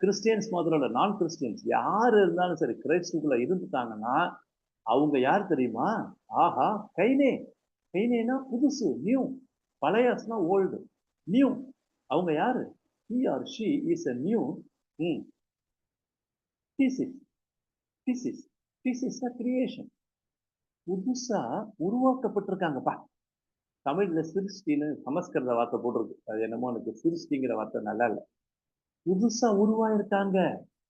கிறிஸ்டியன்ஸ் மாத்திரம் இல்ல, நான் கிறிஸ்டியன்ஸ், யாரு இருந்தாலும் சரி, கிரைஸ்டுக்குள்ள இருந்துட்டாங்கன்னா அவங்க யார் தெரியுமா? ஆஹா, கைனேனா புதுசு, நியூ. பழையனா old, new. அவங்க யாரு? he or she is a new species creation. புதுசா உருவாக்கப்பட்டிருக்காங்கப்பா. தமிழ்ல சிருஷ்டின்னு சமஸ்கிருத வார்த்தை போட்டிருக்கு. அது என்னமோ எனக்கு சிருஷ்டிங்கிற வார்த்தை நல்லா இல்லை. புதுசா உருவாயிருக்காங்க.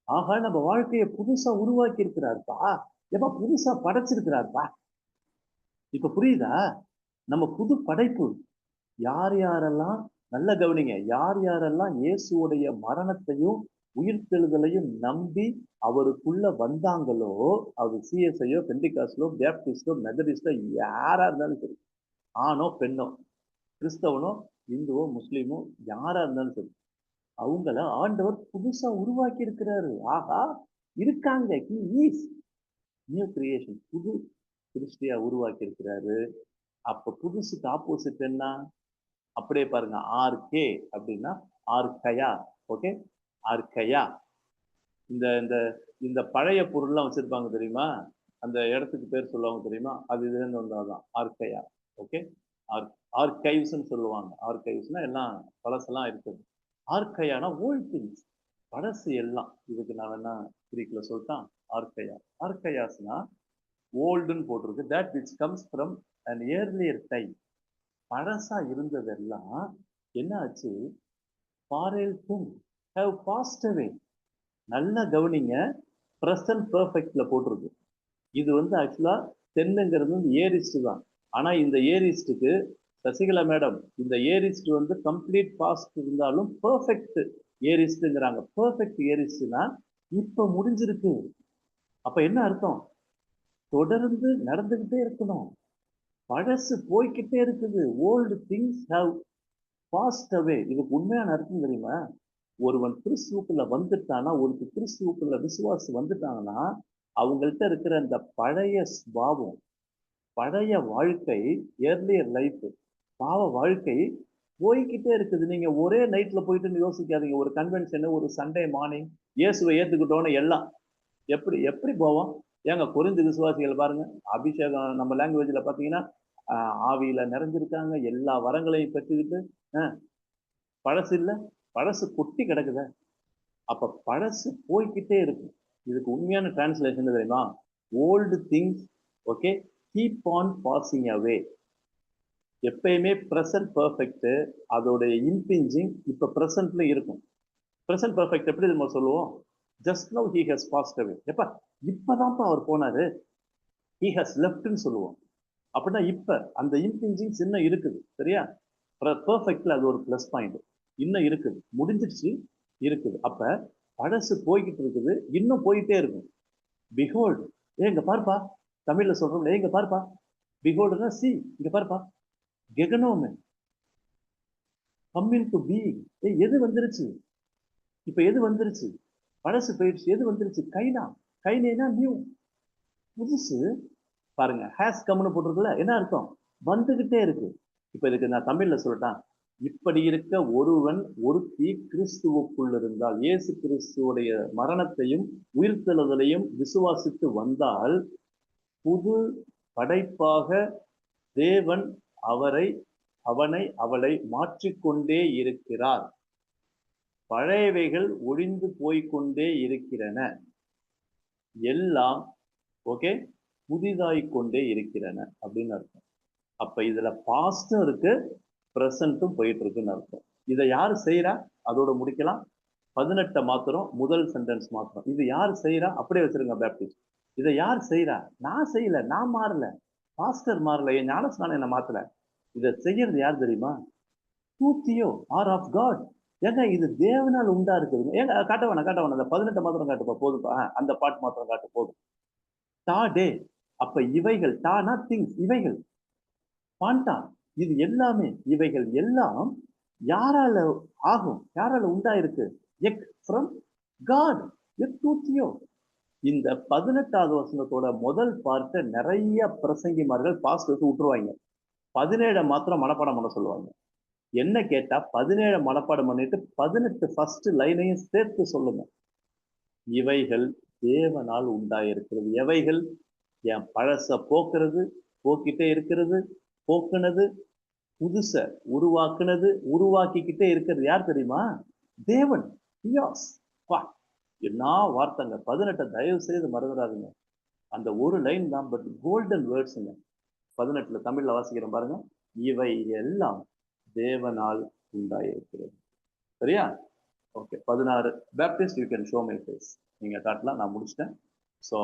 ஆகா, நம்ம வாழ்க்கையை புதுசா உருவாக்கி இருக்கிறார்ப்பா, எப்ப புதுசா படைச்சிருக்கிறார்ப்பா. இப்ப புரியுதா? நம்ம புது படைப்பு. யார் யாரெல்லாம், நல்ல கவனிங்க, யார் யாரெல்லாம் இயேசுவுடைய மரணத்தையும் உயிர்த்தெழுதலையும் நம்பி அவருக்குள்ள வந்தாங்களோ, அது சிஎஸ்ஐயோ, பெண்டிகாஸ்லோ, பேப்டிஸ்டோ, மெதடிஸ்டோ, யாரா இருந்தாலும் சரி, ஆணோ பெண்ணோ, கிறிஸ்தவனோ இந்துவோ முஸ்லீமோ, யாரா இருந்தாலும் சரி, அவங்கள ஆண்டவர் புதுசா உருவாக்கி இருக்கிறாரு. ஆஹா, இருக்காங்க. He is நியூ கிரியேஷன், புது கிறிஸ்டியா உருவாக்கி இருக்கிறாரு. அப்ப புதுசுக்கு ஆப்போசிட் என்ன? அப்படியே பாருங்க, ஆர்கே அப்படின்னா ஆர்கயா. ஓகே, ஆர்கயா. இந்த இந்த இந்த பழைய பொருள்லாம் வச்சிருப்பாங்க தெரியுமா, அந்த இடத்துக்கு பேர் சொல்லுவாங்க தெரியுமா, அது இதுன்னு வந்தாதான் ஆர்கயா. ஓகே, ஆர்கைவ்ஸ்ன்னு சொல்லுவாங்க. ஆர்கைவ்ஸ்னா எல்லாம் பழசெல்லாம் இருக்குது. ஆர்கயானா ஓல்ட் திங்ஸ், பழசு எல்லாம். இதுக்கு நான் வேணா கிரீக்ல சொல்லிட்டான். ஆர்கயா, ஆர்கயாஸ்னா ஓல்டுன்னு போட்டிருக்கு. That which comes from an earlier time. பழசா இருந்ததெல்லாம் என்ன ஆச்சு? பாரேல் தும் have passed away. நல்லா கவனிங்க, ப்ரெசன்ட் பெர்ஃபெக்ட்ல போட்டிருக்கு. இது வந்து ஆக்சுவலா தென்னுங்கிறது வந்து ஏரிஸ்ட் தான். ஆனா இந்த ஏரிஸ்டுக்கு, சசிகலா மேடம், இந்த ஏரிஸ்ட் வந்து கம்ப்ளீட் பாஸ்ட் இருந்தாலும் பெர்ஃபெக்ட் ஏரிஸ்ட்ங்கிறாங்க. பெர்ஃபெக்ட் ஏரிஸ்ட்னா இப்ப முடிஞ்சிருக்கு. அப்ப என்ன அர்த்தம்? தொடர்ந்து நடந்துகிட்டே இருக்கணும். பழசு போய்கிட்டே இருக்குது. Old things have passed away. இதுக்கு உண்மையான அர்த்தம் தெரியுமா? ஒருவன் கிறிஸ்துவுக்குள்ள வந்துட்டானா, ஒரு கிறிஸ்துவுக்குள்ள விசுவாசி வந்துட்டாங்கன்னா, அவங்கள்ட்ட இருக்கிற அந்த பழைய ஸ்பாவம், பழைய வாழ்க்கை, ஏர்லியர் லைஃப், பாவ வாழ்க்கை போய்கிட்டே இருக்குது. நீங்க ஒரே நைட்ல போயிட்டு யோசிக்காதீங்க. ஒரு கன்வென்ஷன், ஒரு சண்டே மார்னிங் இயேசுவை ஏத்துக்கிட்டோன்னு எல்லாம் எப்படி எப்படி போவோம்? ஏங்க, கொரிந்து விசுவாசிகள் பாருங்க, அபிஷேகம் நம்ம லாங்குவேஜ்ல பாத்தீங்கன்னா ஆவியில நிறைஞ்சிருக்காங்க, எல்லா வரங்களையும் பெற்றுக்கிட்டு, பழசு இல்ல, பழசு கொட்டி கிடக்குத. அப்ப பழசு போய்கிட்டே இருக்கும். இதுக்கு உண்மையான டிரான்ஸ்லேஷன் தெரியுமா? Old things, okay, keep on passing away. எப்பயுமே ப்ரெசன்ட் பெர்ஃபெக்ட், அதோடைய இம்பிஞ்சிங் இப்ப ப்ரெசன்ட்ல இருக்கும். ப்ரெசன்ட் பெர்ஃபெக்ட் எப்படி நம்ம சொல்லுவோம்? Just now he has past அவே. எப்ப? இப்பதான்ப்பா அவர் போனாரு. ஹி ஹஸ் லெஃப்ட்னு சொல்லுவோம். அப்படின்னா இப்ப அந்த இம்பிஞ்சிங் இன்னும் இருக்குது. சரியா? பெர்ஃபெக்ட்ல அது ஒரு பிளஸ் பாயிண்ட். இன்னும் இருக்குது, முடிஞ்சிருச்சு, இருக்குது. அப்ப பழசு போய்கிட்டு இருக்குது, இன்னும் போயிட்டே இருக்கும். பிஹோல்ட், இங்க பாருப்பா, தமிழ்ல சொல்றோம், இங்க பாருப்பா. பிஹோல்டுனா சி, இங்க பாருப்பா. கெகனோமே, கம்மிங் டு பீயிங். எது வந்துருச்சு? இப்ப எது வந்துருச்சு? பழசு போயிடுச்சு, எது வந்துருச்சு? கைனா. கைனேனா நியூ, புதுசு. பாருங்க, ஹேஸ் கம்னு போட்டிருக்குல்ல, என்ன அர்த்தம்? வந்துகிட்டே இருக்கு. இப்ப இதுக்கு நான் தமிழ்ல சொல்லட்டான். இப்படி இருக்க ஒருவன் ஒருத்தி கிறிஸ்துவுக்குள் இருந்தால், இயேசு கிறிஸ்துவுடைய மரணத்தையும் உயிர்த்தெழுதலையும் விசுவாசித்து வந்தால், புது படைப்பாக தேவன் அவளை மாற்றிக்கொண்டே இருக்கிறார். பழையவைகள் ஒழிந்து போய்கொண்டே இருக்கிறன, எல்லாம் ஓகே புதிதாய் கொண்டே இருக்கிறன அப்படின்னு அர்த்தம். அப்ப இதுல பாஸ்டும் இருக்கு, பிரசன்ட்டும் போயிட்டு இருக்குன்னு அர்த்தம். இதை யாரு செய்யறா? அதோட முடிக்கலாம். 18 மாத்திரம், முதல் சென்டென்ஸ் மாத்திரம். இது யார் செய்யறா? அப்படியே வச்சிருங்க பேப்டிஸ்ட். இதை யார் செய்யறா? நான் செய்யல, நான் மாறல, பாஸ்டர் மாறல, என் ஞானஸ்நானம் என்ன மாத்தல. இதை செய்யறது யார் தெரியுமா? டூத்தியோ ஆர் ஆஃப் காட். ஏங்க, இது தேவனால் உண்டா இருக்குதுங்க. ஏங்க காட்ட வேணாம், அந்த 18 மாத்திரம் காட்டுப்பா, போதுப்பா, அந்த பாட்டு மாத்திரம் காட்டு போதும். டா டே. அப்ப இவைகள், டானா திங்ஸ், இவைகள். பாண்டா, இது எல்லாமே, இவைகள் எல்லாம் யாரால ஆகும்? யாரால உண்டாயிருக்கு? எக் ஃப்ரம் காட். எக் டூத்தியோ. இந்த 18வது வசனத்தோட முதல் பார்ட்ட நிறைய பிரசங்கிமார்கள் பாஸ்டர்ஸ் விட்டுருவாங்க. 17 மாத்திரம் மனப்பாடம் பண்ண சொல்லுவாங்க. என்ன கேட்டா 17 மனப்பாடம் பண்ணிட்டு 18 ஃபர்ஸ்ட் லைனையும் சேர்த்து சொல்லுங்க. இவைகள் தேவனால் உண்டாயிருக்கிறது. எவைகள்? என் பழச போக்குறது, போக்கிட்டே இருக்கிறது, போக்குனது, புதுச உருவாக்குனது, உருவாக்கிக்கிட்டே இருக்கிறது யார் தெரியுமா? தேவன். என்ன வார்த்தைங்க! 18 தயவு செய்து மறந்துடாதீங்க. அந்த ஒரு லைன் தான், பட் கோல்டன் வேர்ட்ஸுங்க. 18 தமிழ்ல வாசிக்கிறேன் பாருங்க. இவை எல்லாம் தேவனால் உண்டாயிருக்கிறது. சரியா? Okay. 16 baptist, you can show my face. நீங்க காட்டலாம், நான் முடிச்சிட்டேன். ஸோ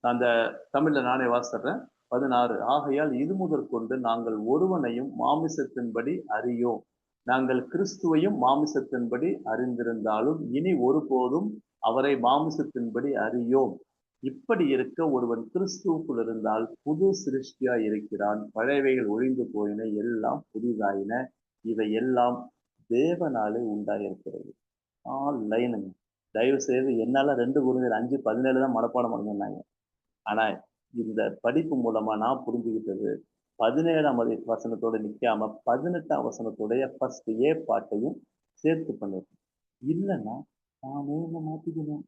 அந்த தமிழ்ல நானே வாசிடுறேன். 16 ஆகையால் இது முதற்கொண்டு நாங்கள் ஒருவனையும் மாமிசத்தின்படி அறியோம். நாங்கள் கிறிஸ்துவையும் மாமிசத்தின்படி அறிந்திருந்தாலும் இனி ஒருபோதும் அவரை மாமிசத்தின்படி அறியோம். இப்படி இருக்க ஒருவன் கிறிஸ்துவுக்குள் இருந்தால் புது சிருஷ்டியா இருக்கிறான். பழையவைகள் ஒழிந்து போயின, எல்லாம் புதிதாயின. இவை எல்லாம் தேவனாலே உண்டாயிருக்கிறது. லைனுங்க. தயவு செய்து என்னால 2 Corinthians 5:17 தான் மனப்பாடம் பண்ணுனாங்க. ஆனா இந்த படிப்பு மூலமா நான் புரிஞ்சுக்கிட்டது 17ஆம் வசனத்தோட நிக்காம 18ஆம் வசனத்தோடைய ஃபர்ஸ்ட் ஏ பாட்டையும் சேர்த்து பண்ணிருக்கேன். இல்லைன்னா நானே என்ன மாத்திக்கணும்,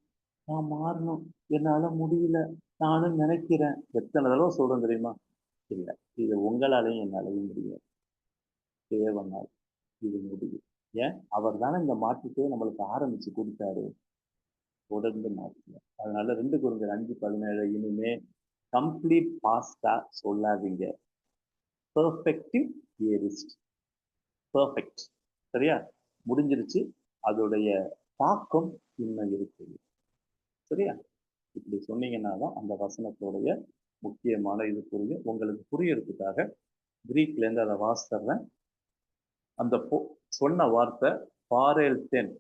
நான் மாறணும், என்னால முடியல, நானும் நினைக்கிறேன். எத்தனை தடவை சொல்றேன் தெரியுமா? இல்ல, இது உங்களாலையும் என்னாலையும் முடியும். தேவனால் இது முடியும். ஏன்? அவர் தானே இந்த மாற்றத்தை நம்மளுக்கு ஆரம்பிச்சு கொடுத்தாரு. தொடர்ந்து மாற்றல. அதனால 2 Corinthians 5:17 இனிமே கம்ப்ளீட் பாஸ்டா சொல்லாதீங்க. பெர்ஃபெக்டிவ் ஏரிஸ்ட். பெர்ஃபெக்ட். சரியா? முடிஞ்சிருச்சு. அதோடைய தாக்கம் இன்னும் இருக்குது. சரியா? இப்படி சொன்னீங்கன்னா தான் அந்த வசனத்தோடைய முக்கியமான இது புரியும். உங்களுக்கு புரியறதுக்காக கிரீக்ல இருந்து அதை வாசித்தர்றேன். அந்த சொன்ன வார்த்தை பாரேல்தென்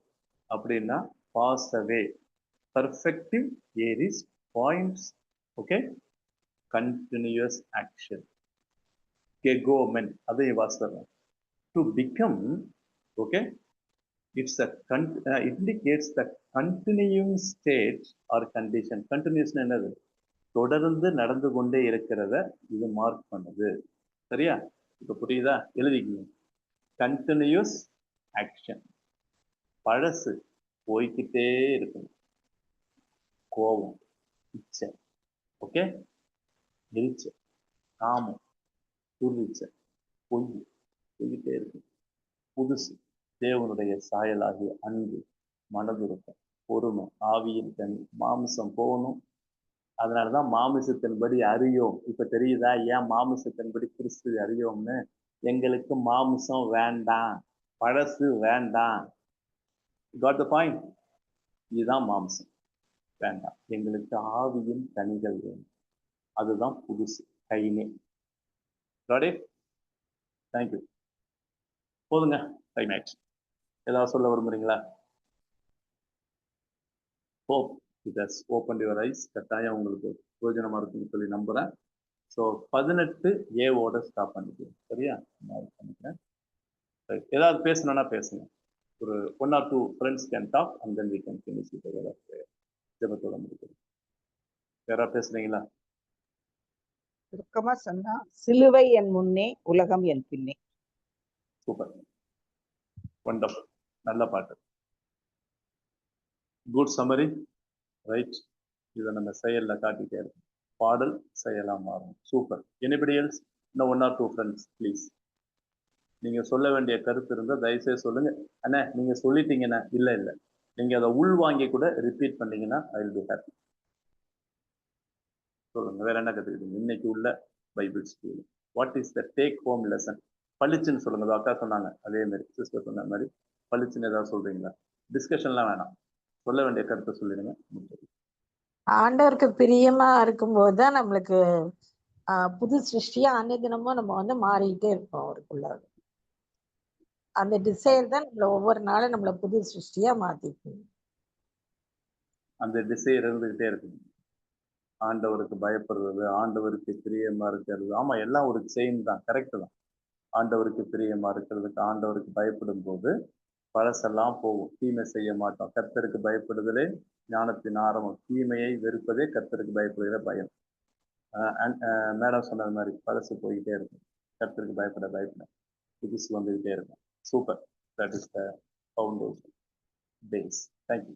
அப்படின்னா pass away. Perfective aorist points. Okay, continuous action. கெகோமென் அதையும் வாசித்தர்றேன். To become, okay, it's a it indicates the continuing state or condition. Continuation என்னது? தொடர்ந்து நடந்து கொண்டே இருக்கிறத இது மார்க் பண்ணுது. சரியா? இப்ப புரியுதா? எழுதிக்கணும். Continuous action. பழசு போய்கிட்டே இருக்கணும். கோபம், இச்சை, ஓகே, எரிச்சை, காமம், துர்விச்சை, பொய் போய்கிட்டே இருக்கணும். புதுசு தேவனுடைய சாயலாகிய அன்பு, மனதுருக்கம், பொறுமை, ஆவியின் கனி, மாமிசம் போகணும். அதனாலதான் மாமிசத்தின்படி அறியோம். இப்ப தெரியுதா ஏன் மாமிசத்தின்படி கிறிஸ்து அறியோம்னு? எங்களுக்கு மாமிசம் வேண்டாம், பழசு வேண்டாம். Got the point? இதுதான் மாமிசம் வேண்டாம், எங்களுக்கு ஆவியின் கனிகள் வேணும். அதுதான் புதுசு. கைனே. தேங்க்யூ. போதுங்க, டைம் ஆயிடுச்சு. ஏதாவது சொல்ல விரும்புறீங்களா? Hope it has open your eyes. கட்டாயம் உங்களுக்கு பிரயோஜனமா இருக்குன்னு சொல்லி நம்புறேன். ஸோ 18 ஏவோட ஸ்டாப் பண்ணிக்கிறேன். சரியா? பண்ணிக்கிறேன். ஏதாவது பேசணும்னா பேசுங்க. ஒரு 1 or 2 friends can talk and then we can finish it. ஜெபத்தோட முடிக்கிறது. யாராவது பேசுறீங்களா? சுருக்கமா சொன்னா, சிலுவை என் முன்னே, உலகம் என் பின்னே. சூப்பர், வண்டர்ஃபுல், நல்ல பாட்டு. Good summary, right? இதை நம்ம செயல்ல காட்டிட்டே இருக்கோம். பாடல் செயலா மாறும். சூப்பர். Anybody else? இன்னும் 1 or 2 ஃப்ரெண்ட்ஸ் ப்ளீஸ். நீங்க சொல்ல வேண்டிய கருத்து இருந்தால் தயவுசெய்து சொல்லுங்க. அண்ணா நீங்க சொல்லிட்டீங்கன்னா, இல்ல நீங்க அதை உள் வாங்கி கூட ரிப்பீட் பண்ணீங்கன்னா ஐ வில் பி ஹாப்பி. சொல்லுங்க, வேற என்ன கத்துக்கிட்டீங்க இன்னைக்கு உள்ள Bible school? What is the take home lesson? பளிச்சுன்னு சொல்லுங்க. அக்கா சொன்னாங்க, அதே மாதிரி சிஸ்டர் சொன்ன மாதிரி பளிச்சுன்னு ஏதாவது சொல்றீங்களா? டிஸ்கஷன்லாம் வேணாம், சொல்ல வேண்டிய கருத்தை சொல்லிடுங்க. ஆண்டவருக்கு பிரியமா இருக்கும்போது தான் நம்மளுக்கு புது சிருஷ்டியா அன்னை தினமும் நம்ம வந்து மாறிக்கிட்டே இருப்போம். அவருக்குள்ள அந்த டிசைர் தான் நம்மள ஒவ்வொரு நாளும் நம்மள புது சிருஷ்டியா மாத்திக்கும். அந்த டிசைர் இருந்துகிட்டே இருக்கு. ஆண்டவருக்கு பயப்படுறது, ஆண்டவருக்கு பிரியமா இருக்கிறது. ஆமா, எல்லாம் ஒரு செயின் தான், கரெக்ட் தான். ஆண்டவருக்கு பிரியமா இருக்கிறதுக்கு, ஆண்டவருக்கு பயப்படும் போது பழசெல்லாம் போகும். தீமை செய்ய மாட்டோம். கர்த்தருக்கு பயப்படுதலே ஞானத்தின் ஆரம்பம். தீமையை வெறுப்பதே கர்த்தருக்கு பயப்படுகிற பயம். மேடம் சொன்னது மாதிரி பழசு போய்கிட்டே இருக்கும். கர்த்தருக்கு பயப்பட புதுசு வந்துகிட்டே இருக்கும். Super. That is the foundation base. Thank you.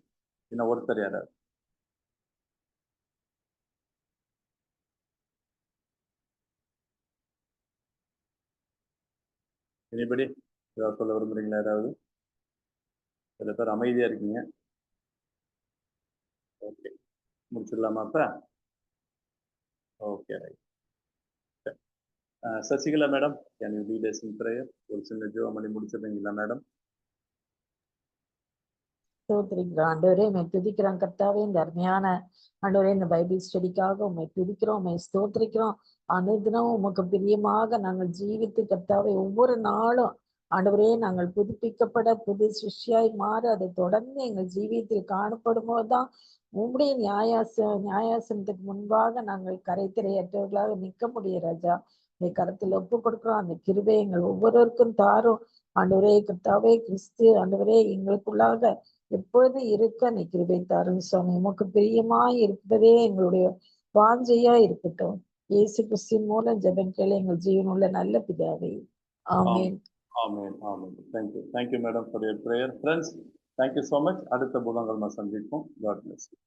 இன்னும் ஒருத்தர் யாராவது? எனிபடி ஏதாவது சொல்ல விரும்புறீங்களா? யாராவது? சில பேர் அமைதியா இருக்கீங்க. ஓகே, முடிச்சிடலாமா அப்ப? Okay, right. Sasikala madam, can you lead us in prayer? ஒரு சின்ன ஜெபம் பண்ணி முடிச்சிடுறீங்களா மேடம்? ஸ்தோத்திரிக்கிறோம் ஆண்டவரே, உம்மை துதிக்கிறோம் கர்த்தாவே. இந்த அருமையான ஆண்டவரே, இந்த பைபிள் ஸ்டடிக்காக உம்மை துதிக்கிறோம், உம்மை ஸ்தோத்திரிக்கிறோம். அனுதினம் உமக்கு பிரியமாக நாங்கள் ஜீவித்து கர்த்தாவே, ஒவ்வொரு நாளும் ஆண்டவரே நாங்கள் புதுப்பிக்கப்பட புது சிருஷ்டியாய் மாற அதை தொடர்ந்து எங்கள் ஜீவியத்தில் காணப்படும் போதுதான் உம்முடைய நியாயாசனத்துக்கு முன்பாக நாங்கள் கரைத்திரையற்றவர்களாக நிற்க முடியும் ராஜா. இந்த கருத்தில் ஒப்பு கொடுக்கிறோம். அந்த கிருபை எங்கள் ஒவ்வொருவருக்கும் தாரும் ஆண்டவரே. கர்த்தாவே கிறிஸ்து ஆண்டவரே எங்களுக்குள்ளாக எப்பொழுது இருக்க அந்த கிருபை தாரும் சுவாமி. உமக்கு பிரியமாய் இருப்பதே எங்களுடைய வாஞ்சையா இருக்கட்டும். இயேசு கிறிஸ்துவின் மூலம் ஜெபம் கேளு எங்கள் ஜீவனுள்ள நல்ல பிதாவே. ஆமென். Amen. Amen. Thank you. Thank you, madam, for your prayer. Friends, thank you so much. அடுத்த புதன்கிழமை சந்திப்போம். God bless you.